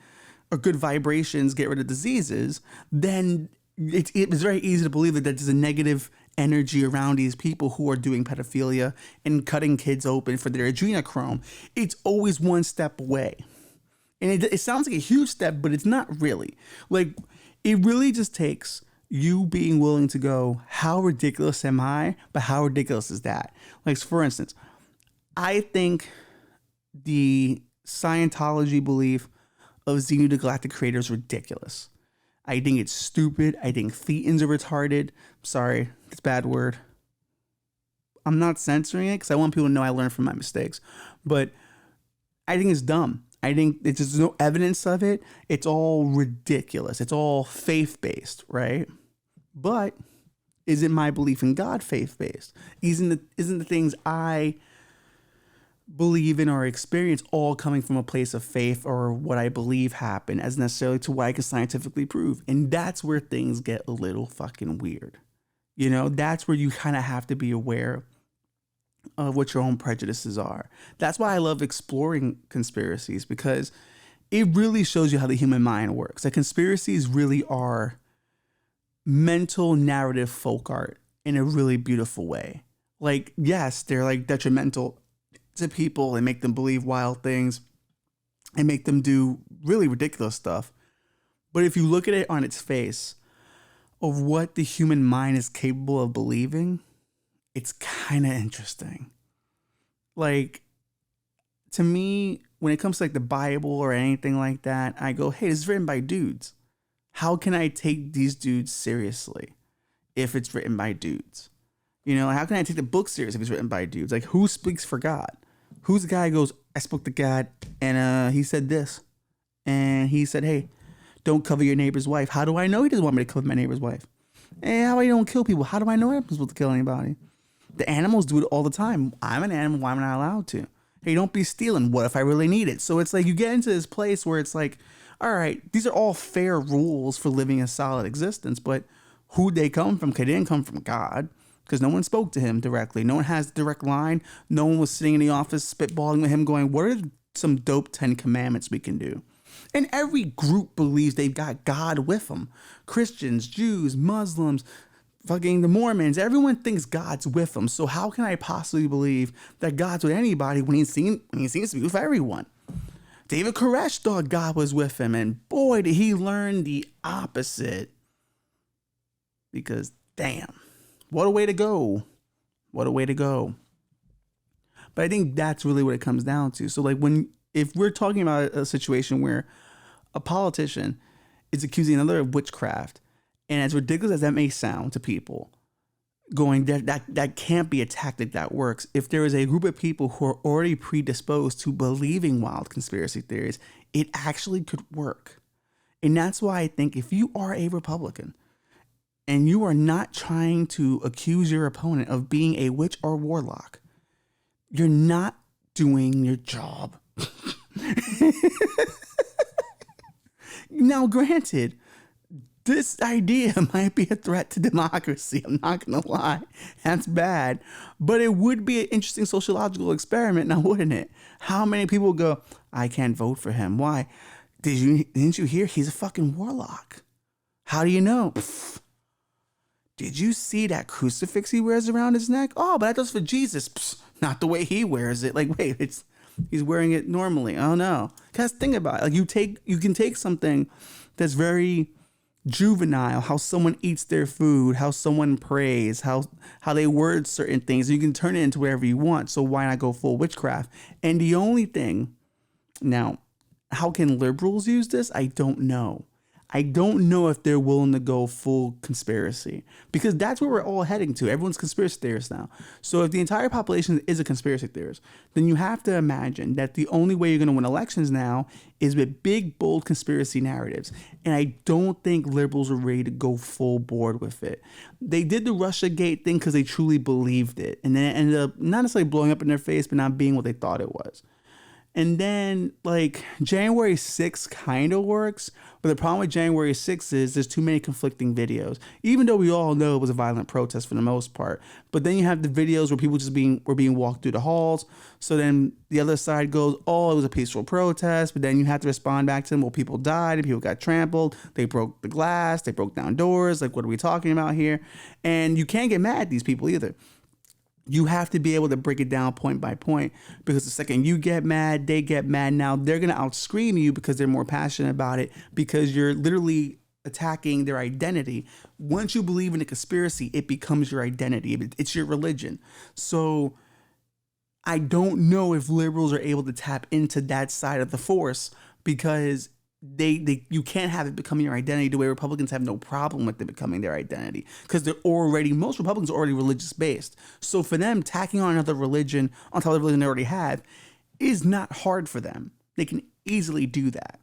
or good vibrations get rid of diseases. Then it was very easy to believe that there's a negative energy around these people who are doing pedophilia and cutting kids open for their adrenochrome. It's always one step away. And it sounds like a huge step, but it's not really. Like, it really just takes you being willing to go, how ridiculous am I? But how ridiculous is that? Like, for instance, I think the Scientology belief of Xenu the Galactic Creator is ridiculous. I think it's stupid. I think Thetans are retarded. Sorry, it's a bad word. I'm not censoring it because I want people to know I learned from my mistakes. But I think it's dumb. I think there's no evidence of it. It's all ridiculous. It's all faith-based, right? But isn't my belief in God faith-based? Isn't the things I believe in or experience all coming from a place of faith, or what I believe happened, as necessarily to what I can scientifically prove? And that's where things get a little fucking weird. You know, that's where you kind of have to be aware of what your own prejudices are. That's why I love exploring conspiracies, because it really shows you how the human mind works. Like, conspiracies really are mental narrative folk art in a really beautiful way. Like, yes, they're like detrimental to people and make them believe wild things and make them do really ridiculous stuff. But if you look at it on its face of what the human mind is capable of believing, it's kind of interesting. Like, to me, when it comes to like the Bible or anything like that, I go, hey, this is written by dudes. How can I take these dudes seriously if it's written by dudes? You know, how can I take the book serious if it's written by dudes? Like, who speaks for God? Who's the guy who goes, I spoke to God, and he said this. And he said, hey, don't cover your neighbor's wife. How do I know he doesn't want me to cover my neighbor's wife? And how I don't kill people? How do I know I'm supposed to kill anybody? The animals do it all the time. I'm an animal. Why am I not allowed to? Hey, don't be stealing. What if I really need it? So it's like you get into this place where it's like, all right, these are all fair rules for living a solid existence, but who'd they come from? They didn't come from God, because no one spoke to him directly. No one has a direct line. No one was sitting in the office spitballing with him going, what are some dope 10 commandments we can do? And every group believes they've got God with them. Christians, Jews, Muslims, fucking the Mormons, everyone thinks God's with them. So how can I possibly believe that God's with anybody when he seems to be with everyone? David Koresh thought God was with him, and boy, did he learn the opposite. Because damn, what a way to go. What a way to go. But I think that's really what it comes down to. So like if we're talking about a situation where a politician is accusing another of witchcraft, and as ridiculous as that may sound to people, going that can't be a tactic that works. If there is a group of people who are already predisposed to believing wild conspiracy theories, it actually could work. And that's why I think if you are a Republican and you are not trying to accuse your opponent of being a witch or warlock, you're not doing your job. Now, granted, this idea might be a threat to democracy. I'm not going to lie. That's bad. But it would be an interesting sociological experiment now, wouldn't it? How many people go, I can't vote for him. Why? Didn't you hear? He's a fucking warlock. How do you know? Pfft. Did you see that crucifix he wears around his neck? Oh, but that's for Jesus. Pfft. Not the way he wears it. Like, wait, he's wearing it normally. Oh no. Because think about it. Like you can take something that's very juvenile, how someone eats their food, how someone prays, how they word certain things. You can turn it into whatever you want. So why not go full witchcraft? And the only thing now, how can liberals use this? I don't know. I don't know if they're willing to go full conspiracy, because that's where we're all heading to. Everyone's conspiracy theorists now. So if the entire population is a conspiracy theorist, then you have to imagine that the only way you're going to win elections now is with big, bold conspiracy narratives. And I don't think liberals are ready to go full board with it. They did the Russiagate thing because they truly believed it. And then it ended up not necessarily blowing up in their face, but not being what they thought it was. And then, like, January 6th kind of works, but the problem with January 6th is there's too many conflicting videos, even though we all know it was a violent protest for the most part. But then you have the videos where people were being walked through the halls. So then the other side goes, oh, it was a peaceful protest. But then you have to respond back to them, well, people died and people got trampled. They broke the glass. They broke down doors. Like, what are we talking about here? And you can't get mad at these people either. You have to be able to break it down point by point, because the second you get mad, they get mad. Now they're going to outscream you because they're more passionate about it, because you're literally attacking their identity. Once you believe in a conspiracy, it becomes your identity. It's your religion. So I don't know if liberals are able to tap into that side of the force, because you can't have it becoming your identity the way Republicans have no problem with it becoming their identity, because most Republicans are already religious based. So for them, tacking on another religion on top of the religion they already have is not hard for them. They can easily do that.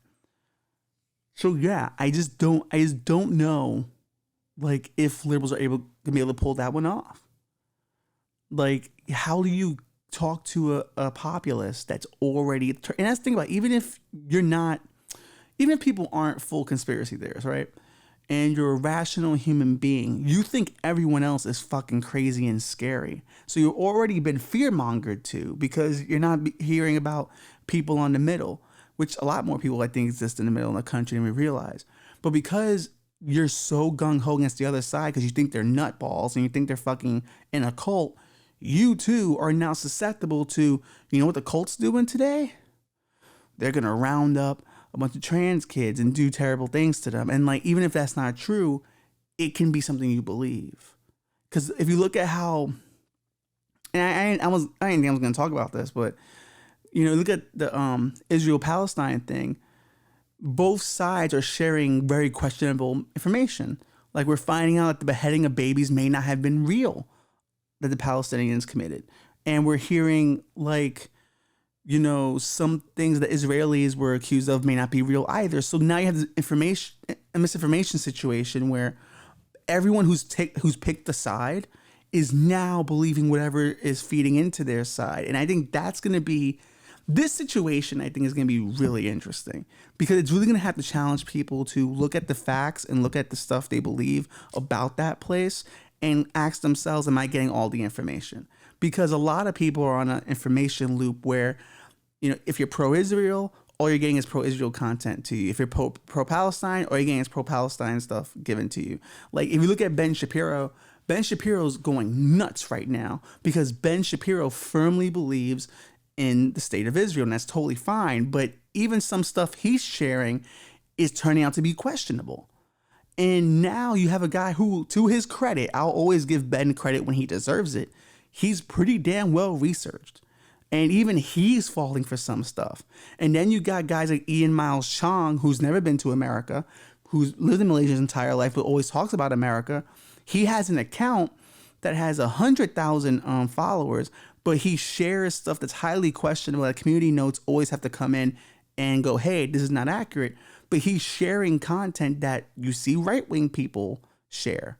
So yeah, I just don't know, like, if liberals are able to pull that one off. Like, how do you talk to a populace that's already, and that's the thing about it, even if people aren't full conspiracy theorists, right? And you're a rational human being, you think everyone else is fucking crazy and scary. So you've already been fear-mongered to, because you're not hearing about people on the middle, which a lot more people, I think, exist in the middle of the country than we realize. But because you're so gung-ho against the other side, because you think they're nutballs and you think they're fucking in a cult, you too are now susceptible to, you know what the cult's doing today? They're going to round up a bunch of trans kids and do terrible things to them. And like, even if that's not true, it can be something you believe. Because if you look at how, and I didn't think I was going to talk about this, but you know, look at the Israel-Palestine thing. Both sides are sharing very questionable information. Like, we're finding out that the beheading of babies may not have been real, that the Palestinians committed. And we're hearing, like, some things that Israelis were accused of may not be real either. So now you have this a misinformation situation where everyone who's picked the side is now believing whatever is feeding into their side. And I think that's going to be, this situation I think is going to be really interesting, because it's really going to have to challenge people to look at the facts and look at the stuff they believe about that place and ask themselves, am I getting all the information? Because a lot of people are on an information loop where, if you're pro-Israel, all you're getting is pro-Israel content to you. If you're pro-Palestine, all you're getting is pro-Palestine stuff given to you. Like, if you look at Ben Shapiro's going nuts right now because Ben Shapiro firmly believes in the state of Israel, and that's totally fine. But even some stuff he's sharing is turning out to be questionable. And now you have a guy who, to his credit, I'll always give Ben credit when he deserves it, he's pretty damn well researched. And even he's falling for some stuff. And then you got guys like Ian Miles Chong, who's never been to America, who's lived in Malaysia his entire life, but always talks about America. He has an account that has 100,000 followers, but he shares stuff that's highly questionable. Like, community notes always have to come in and go, hey, this is not accurate. But he's sharing content that you see right-wing people share.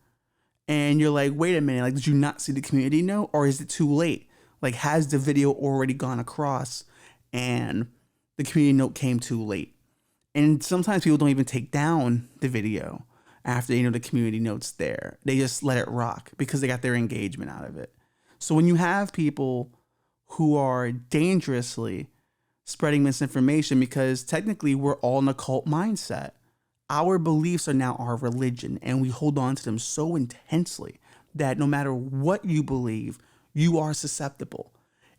And you're like, wait a minute, like, did you not see the community note? Or is it too late? Like, has the video already gone across and the community note came too late? And sometimes people don't even take down the video after, the community note's there. They just let it rock because they got their engagement out of it. So when you have people who are dangerously spreading misinformation, because technically we're all in a cult mindset, our beliefs are now our religion, and we hold on to them so intensely that no matter what you believe, you are susceptible.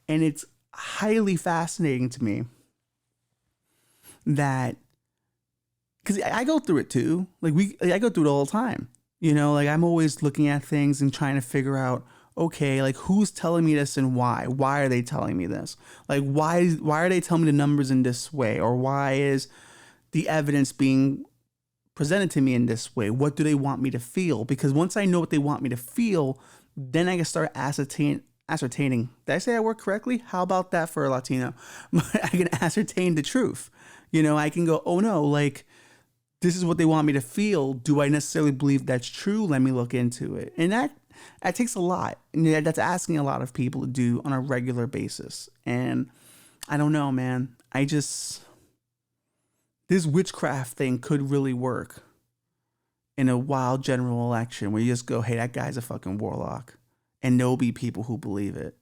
And it's highly fascinating to me that, because I go through it too. I go through it all the time. Like, I'm always looking at things and trying to figure out, okay, like, who's telling me this and why? Why are they telling me this? Like, why are they telling me the numbers in this way? Or why is the evidence being presented to me in this way? What do they want me to feel? Because once I know what they want me to feel, then I can start ascertaining. Did I say that word correctly? How about that for a Latino? I can ascertain the truth. I can go, oh no, like, this is what they want me to feel. Do I necessarily believe that's true? Let me look into it. And that takes a lot. And that's asking a lot of people to do on a regular basis. And I don't know, man. This witchcraft thing could really work in a wild general election where you just go, hey, that guy's a fucking warlock. And there'll be people who believe it.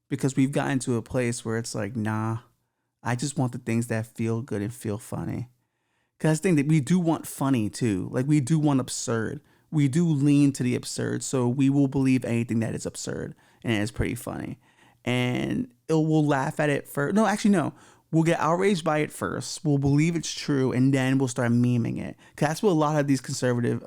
Because we've gotten to a place where it's like, nah, I just want the things that feel good and feel funny. Because I think that we do want funny too. Like, we do want absurd. We do lean to the absurd. So we will believe anything that is absurd and it's pretty funny. And we'll laugh at it first. No, actually, no. We'll get outraged by it first. We'll believe it's true, and then we'll start memeing it. Because that's what a lot of these conservative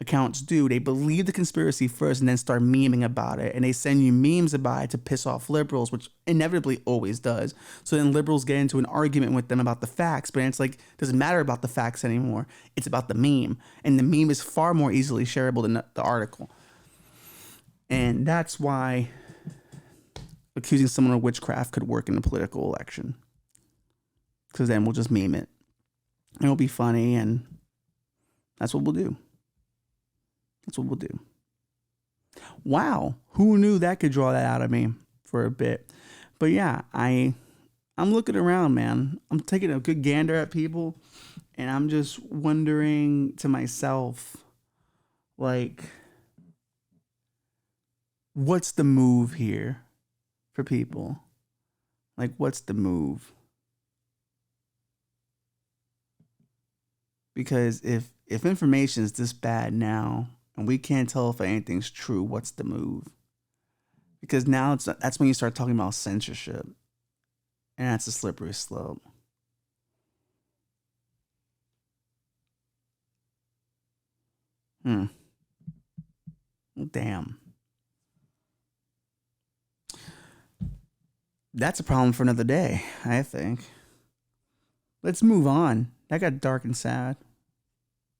accounts do. They believe the conspiracy first and then start memeing about it. And they send you memes about it to piss off liberals, which inevitably always does. So then liberals get into an argument with them about the facts. But it's like, it doesn't matter about the facts anymore. It's about the meme. And the meme is far more easily shareable than the article. And that's why accusing someone of witchcraft could work in a political election. Because then we'll just meme it. And it'll be funny, and that's what we'll do. That's what we'll do. Wow. Who knew that could draw that out of me for a bit? But yeah, I'm looking around, man. I'm taking a good gander at people, and I'm just wondering to myself, like, what's the move here for people? Like, what's the move? Because if information is this bad now, and we can't tell if anything's true, what's the move? Because now that's when you start talking about censorship. And that's a slippery slope. Well, damn. That's a problem for another day, I think. Let's move on. That got dark and sad.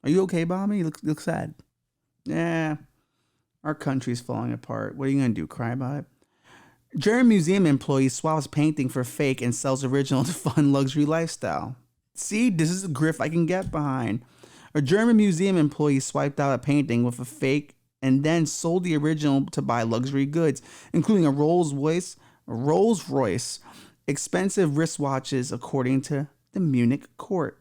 Are you okay, Bobby? You look sad. Yeah. Our country's falling apart. What are you going to do? Cry about it? German museum employee swaps painting for fake and sells original to fund luxury lifestyle. See, this is a grift I can get behind. A German museum employee swiped out a painting with a fake and then sold the original to buy luxury goods, including a Rolls Royce, expensive wristwatches, according to the Munich court.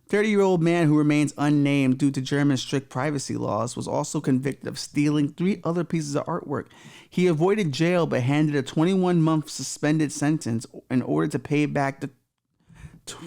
30-year-old man who remains unnamed due to German strict privacy laws was also convicted of stealing 3 other pieces of artwork. He avoided jail but handed a 21-month suspended sentence in order to pay back the...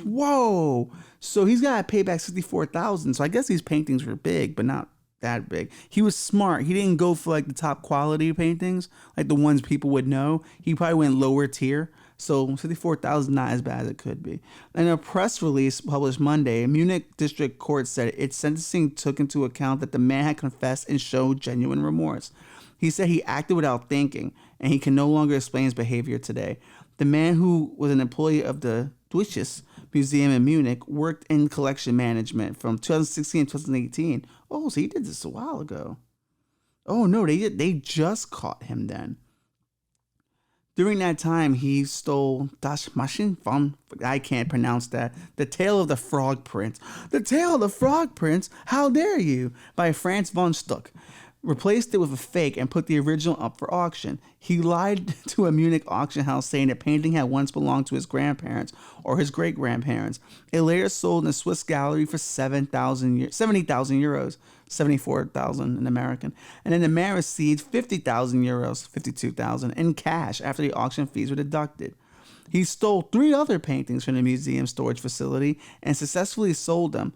Whoa! So he's got to pay back $64,000. So I guess these paintings were big, but not that big. He was smart. He didn't go for like the top quality paintings, like the ones people would know. He probably went lower tier. So $54,000 not as bad as it could be. In a press release published Monday, Munich District Court said its sentencing took into account that the man had confessed and showed genuine remorse. He said he acted without thinking, and he can no longer explain his behavior today. The man, who was an employee of the Deutsches Museum in Munich, worked in collection management from 2016 to 2018. Oh, so he did this a while ago. Oh no, they just caught him then. During that time, he stole Das Märchen von, I can't pronounce that, The Tale of the Frog Prince. The Tale of the Frog Prince? How dare you? By Franz von Stuck. Replaced it with a fake and put the original up for auction. He lied to a Munich auction house saying the painting had once belonged to his grandparents or his great-grandparents. It later sold in a Swiss gallery for 70,000 euros, 74,000 in American. And then the man received 50,000 euros, 52,000 in cash after the auction fees were deducted. He stole 3 other paintings from the museum storage facility and successfully sold them.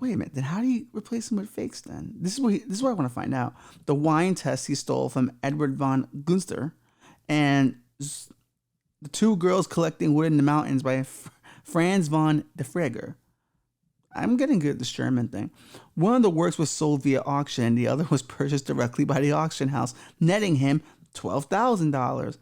Wait a minute, then how do you replace them with fakes then? This is what I want to find out. The wine test he stole from Edward von Gunster, and the 2 girls collecting wood in the mountains by Franz von de Freger. I'm getting good at this German thing. One of the works was sold via auction, the other was purchased directly by the auction house, netting him $12,000.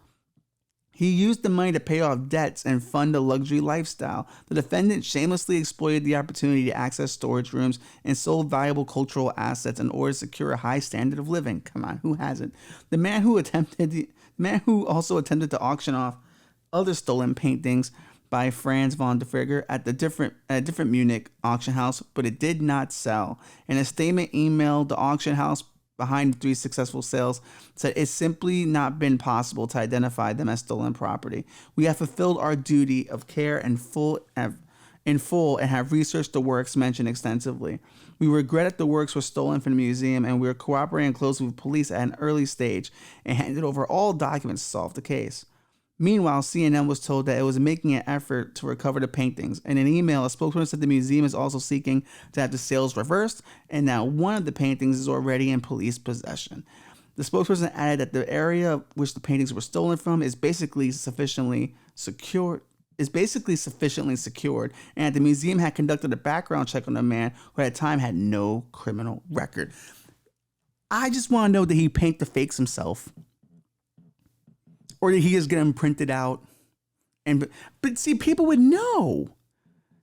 He used the money to pay off debts and fund a luxury lifestyle. The defendant shamelessly exploited the opportunity to access storage rooms and sold valuable cultural assets in order to secure a high standard of living. Come on, who hasn't? The man who also attempted to auction off other stolen paintings by Franz von der Freger at a different Munich auction house, but it did not sell. In a statement emailed the auction house behind the 3 successful sales, said it's simply not been possible to identify them as stolen property. We have fulfilled our duty of care in full and have researched the works mentioned extensively. We regret that the works were stolen from the museum, and we are cooperating closely with police at an early stage and handed over all documents to solve the case. Meanwhile, CNN was told that it was making an effort to recover the paintings. In an email, a spokesperson said the museum is also seeking to have the sales reversed, and now one of the paintings is already in police possession. The spokesperson added that the area which the paintings were stolen from is basically sufficiently secured, and that the museum had conducted a background check on the man who at the time had no criminal record. I just want to know, did he paint the fakes himself? Or did he just get them printed out? But see, people would know.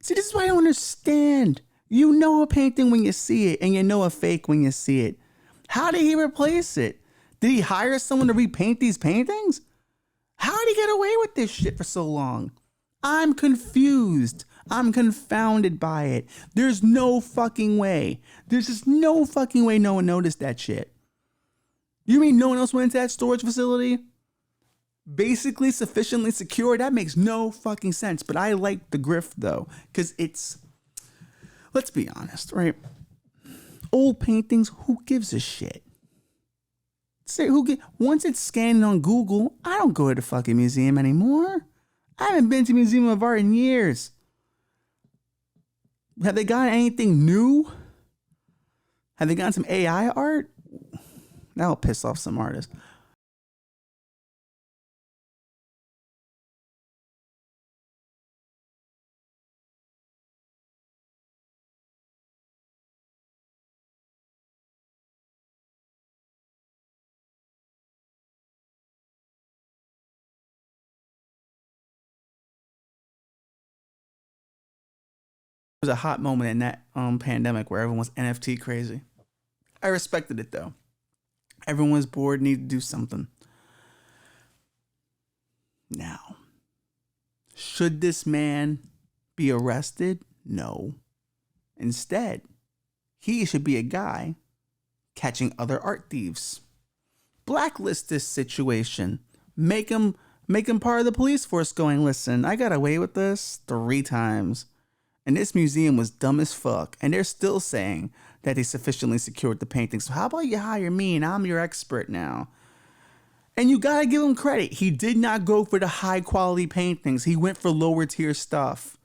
See, this is why I don't understand. You know a painting when you see it, and you know a fake when you see it. How did he replace it? Did he hire someone to repaint these paintings? How did he get away with this shit for so long? I'm confused. I'm confounded by it. There's no fucking way. There's just no fucking way no one noticed that shit. You mean no one else went into that storage facility? Basically sufficiently secure? That makes no fucking sense. But I like the grift though, because it's, let's be honest, right? Old paintings, who gives a shit? Once it's scanned on Google, I don't go to the fucking museum anymore. I haven't been to a museum of art in years. Have they got anything new? Have they gotten some AI art? That'll piss off some artists. Was a hot moment in that pandemic where everyone was NFT crazy. I respected it though. Everyone was bored, needed to do something. Now, should this man be arrested? No. Instead, he should be a guy catching other art thieves. Blacklist this situation. Make him part of the police force going, listen, I got away with this 3 times. And this museum was dumb as fuck. And they're still saying that they sufficiently secured the painting. So how about you hire me and I'm your expert now? And you gotta give him credit. He did not go for the high quality paintings. He went for lower tier stuff.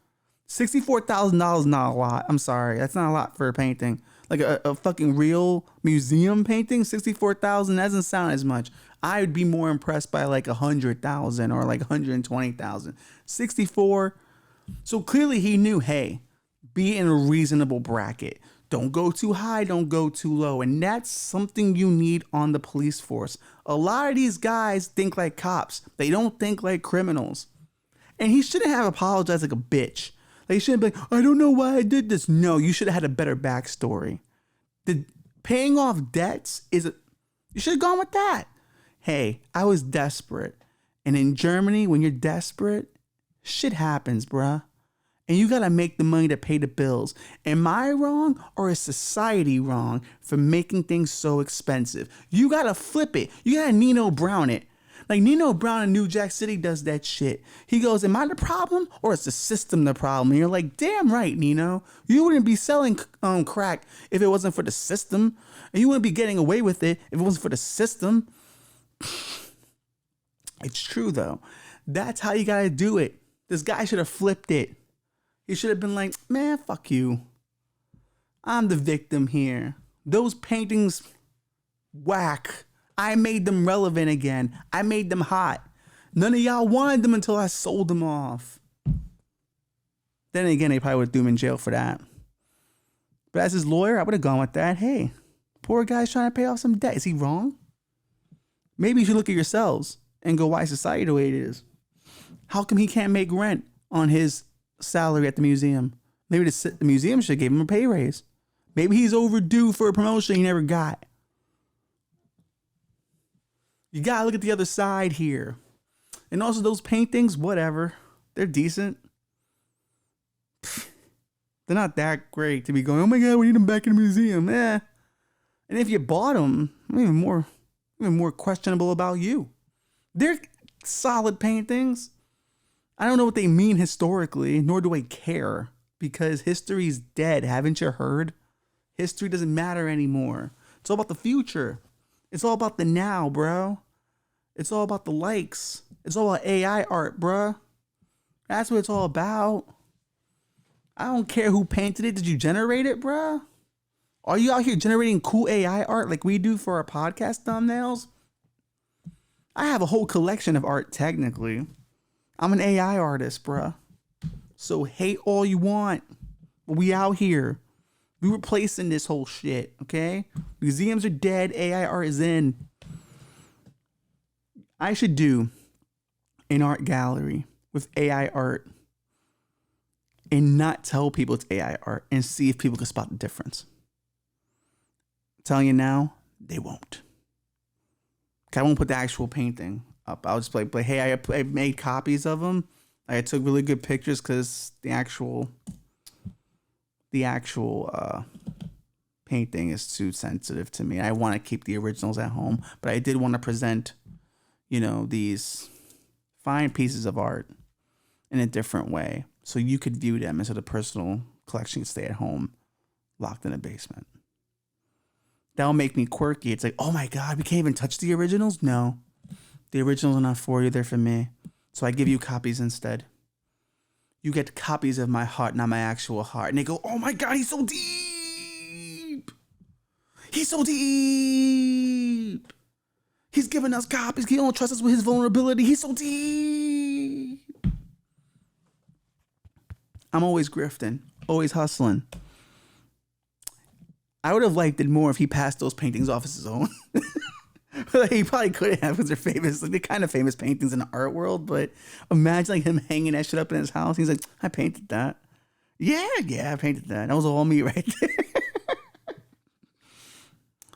$64,000 is not a lot. I'm sorry. That's not a lot for a painting. Like a fucking real museum painting, $64,000 doesn't sound as much. I would be more impressed by like 100,000 or like 120,000. 64. So clearly he knew, hey, be in a reasonable bracket. Don't go too high, don't go too low. And that's something you need on the police force. A lot of these guys think like cops. They don't think like criminals. And he shouldn't have apologized like a bitch. Like, he shouldn't be like, I don't know why I did this. No, you should have had a better backstory. The paying off debts you should have gone with that. Hey, I was desperate. And in Germany, when you're desperate, shit happens, bruh. And you got to make the money to pay the bills. Am I wrong or is society wrong for making things so expensive? You got to flip it. You got to Nino Brown it. Like Nino Brown in New Jack City does that shit. He goes, am I the problem or is the system the problem? And you're like, damn right, Nino. You wouldn't be selling crack if it wasn't for the system. And you wouldn't be getting away with it if it wasn't for the system. It's true, though. That's how you got to do it. This guy should have flipped it. He should have been like, man, fuck you. I'm the victim here. Those paintings, whack. I made them relevant again. I made them hot. None of y'all wanted them until I sold them off. Then again, they probably would have threw him in jail for that. But as his lawyer, I would have gone with that. Hey, poor guy's trying to pay off some debt. Is he wrong? Maybe you should look at yourselves and go, why is society the way it is? How come he can't make rent on his salary at the museum? Maybe the museum should give him a pay raise. Maybe he's overdue for a promotion he never got. You gotta look at the other side here. And also those paintings, whatever. They're decent. They're not that great to be going, oh my God, we need them back in the museum. And if you bought them, even more questionable about you. They're solid paintings. I don't know what they mean historically, nor do I care. Because history's dead, haven't you heard? History doesn't matter anymore. It's all about the future. It's all about the now, bro. It's all about the likes. It's all about AI art, bro. That's what it's all about. I don't care who painted it. Did you generate it, bro? Are you out here generating cool AI art like we do for our podcast thumbnails? I have a whole collection of art, technically. I'm an AI artist, bro. So hate all you want. We out here. We replacing this whole shit, okay? Museums are dead. AI art is in. I should do an art gallery with AI art and not tell people it's AI art and see if people can spot the difference. I'm telling you now, they won't. I won't put the actual painting up. I'll just play hey, I made copies of them. I took really good pictures because the actual painting is too sensitive to me. I want to keep the originals at home, but I did want to present, these fine pieces of art in a different way so you could view them instead of personal collection stay at home, locked in a basement. That'll make me quirky. It's like, oh my God, we can't even touch the originals? No, the originals are not for you. They're for me. So I give you copies instead. You get copies of my heart, not my actual heart. And they go, oh my God, he's so deep. He's so deep. He's giving us copies. He don't trust us with his vulnerability. He's so deep. I'm always grifting, always hustling. I would have liked it more if he passed those paintings off as his own. Like, he probably couldn't have because they're famous. Like, they're kind of famous paintings in the art world. But imagine like him hanging that shit up in his house. He's like, I painted that. Yeah, I painted that. That was all me right there.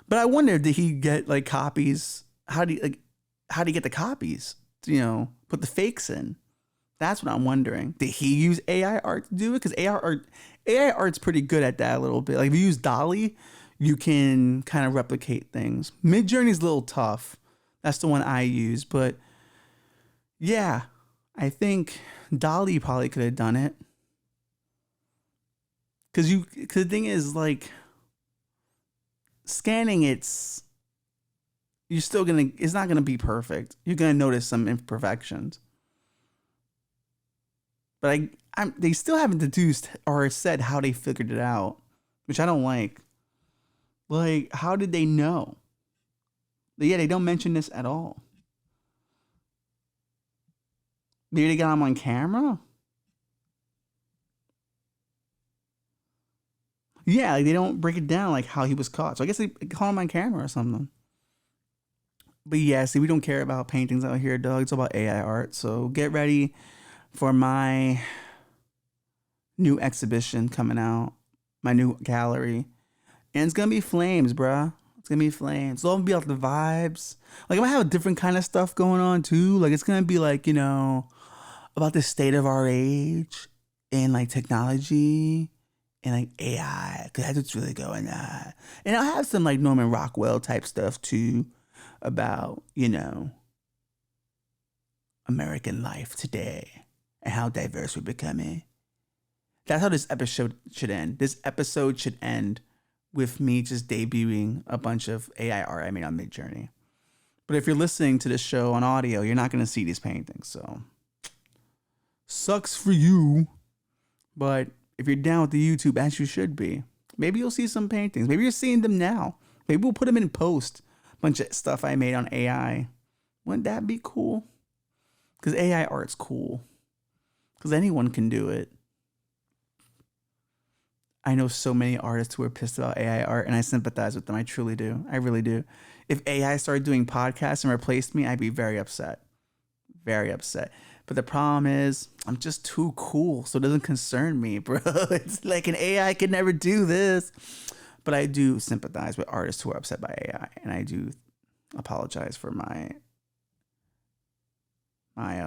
But I wonder, did he get like copies? How do you get the copies? put the fakes in. That's what I'm wondering. Did he use AI art to do it? Because AI art's pretty good at that a little bit. Like if you use Dolly, you can kind of replicate things. Midjourney's a little tough. That's the one I use. But yeah, I think Dolly probably could have done it. Because the thing is, like, scanning it's not gonna be perfect. You're gonna notice some imperfections. But they still haven't deduced or said how they figured it out, which I don't like. Like, how did they know? But yeah, they don't mention this at all. Maybe they got him on camera? Yeah, like they don't break it down like how he was caught. So I guess they caught him on camera or something. But yeah, see, we don't care about paintings out here, dog. It's all about AI art. So get ready for my new exhibition coming out, my new gallery. And it's going to be flames, bruh. It's going to be flames. It's all going to be off the vibes. Like, I'm going to have a different kind of stuff going on, too. Like, it's going to be, like, you know, about the state of our age and, like, technology and, like, AI. Because that's what's really going on. And I'll have some, like, Norman Rockwell type stuff, too, about, you know, American life today and how diverse we're becoming. That's how this episode should end. This episode should end with me just debuting a bunch of AI art I made on Midjourney. But if you're listening to this show on audio, you're not going to see these paintings. So, sucks for you. But if you're down with the YouTube, as you should be, maybe you'll see some paintings. Maybe you're seeing them now. Maybe we'll put them in post. A bunch of stuff I made on AI. Wouldn't that be cool? Because AI art's cool. Because anyone can do it. I know so many artists who are pissed about AI art, and I sympathize with them. I truly do. I really do. If AI started doing podcasts and replaced me, I'd be very upset. Very upset. But the problem is, I'm just too cool, so it doesn't concern me, bro. It's like an AI could never do this. But I do sympathize with artists who are upset by AI, and I do apologize for my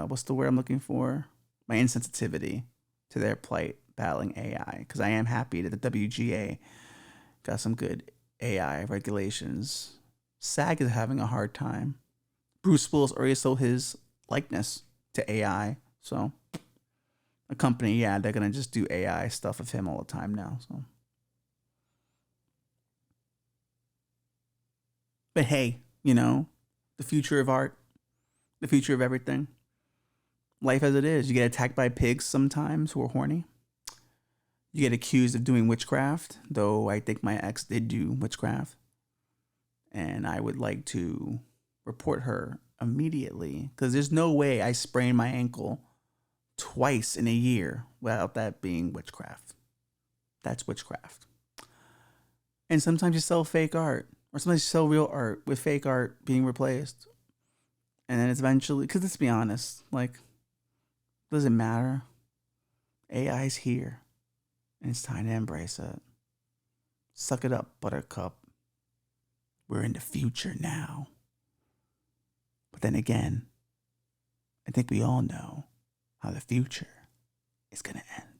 what's the word I'm looking for? My insensitivity to their plight battling AI, because I am happy that the WGA got some good AI regulations. SAG is having a hard time. Bruce Willis already sold his likeness to AI, so a company, yeah, they're gonna just do AI stuff of him all the time now. So, but hey, you know, the future of art, the future of everything, life as it is. You get attacked by pigs sometimes who are horny. You get accused of doing witchcraft, though I think my ex did do witchcraft. And I would like to report her immediately, because there's no way I sprained my ankle twice in a year without that being witchcraft. That's witchcraft. And sometimes you sell fake art, or sometimes you sell real art with fake art being replaced. And then it's eventually, because let's be honest, like, does it matter? AI's here. And it's time to embrace it. Suck it up, buttercup. We're in the future now. But then again, I think we all know how the future is going to end.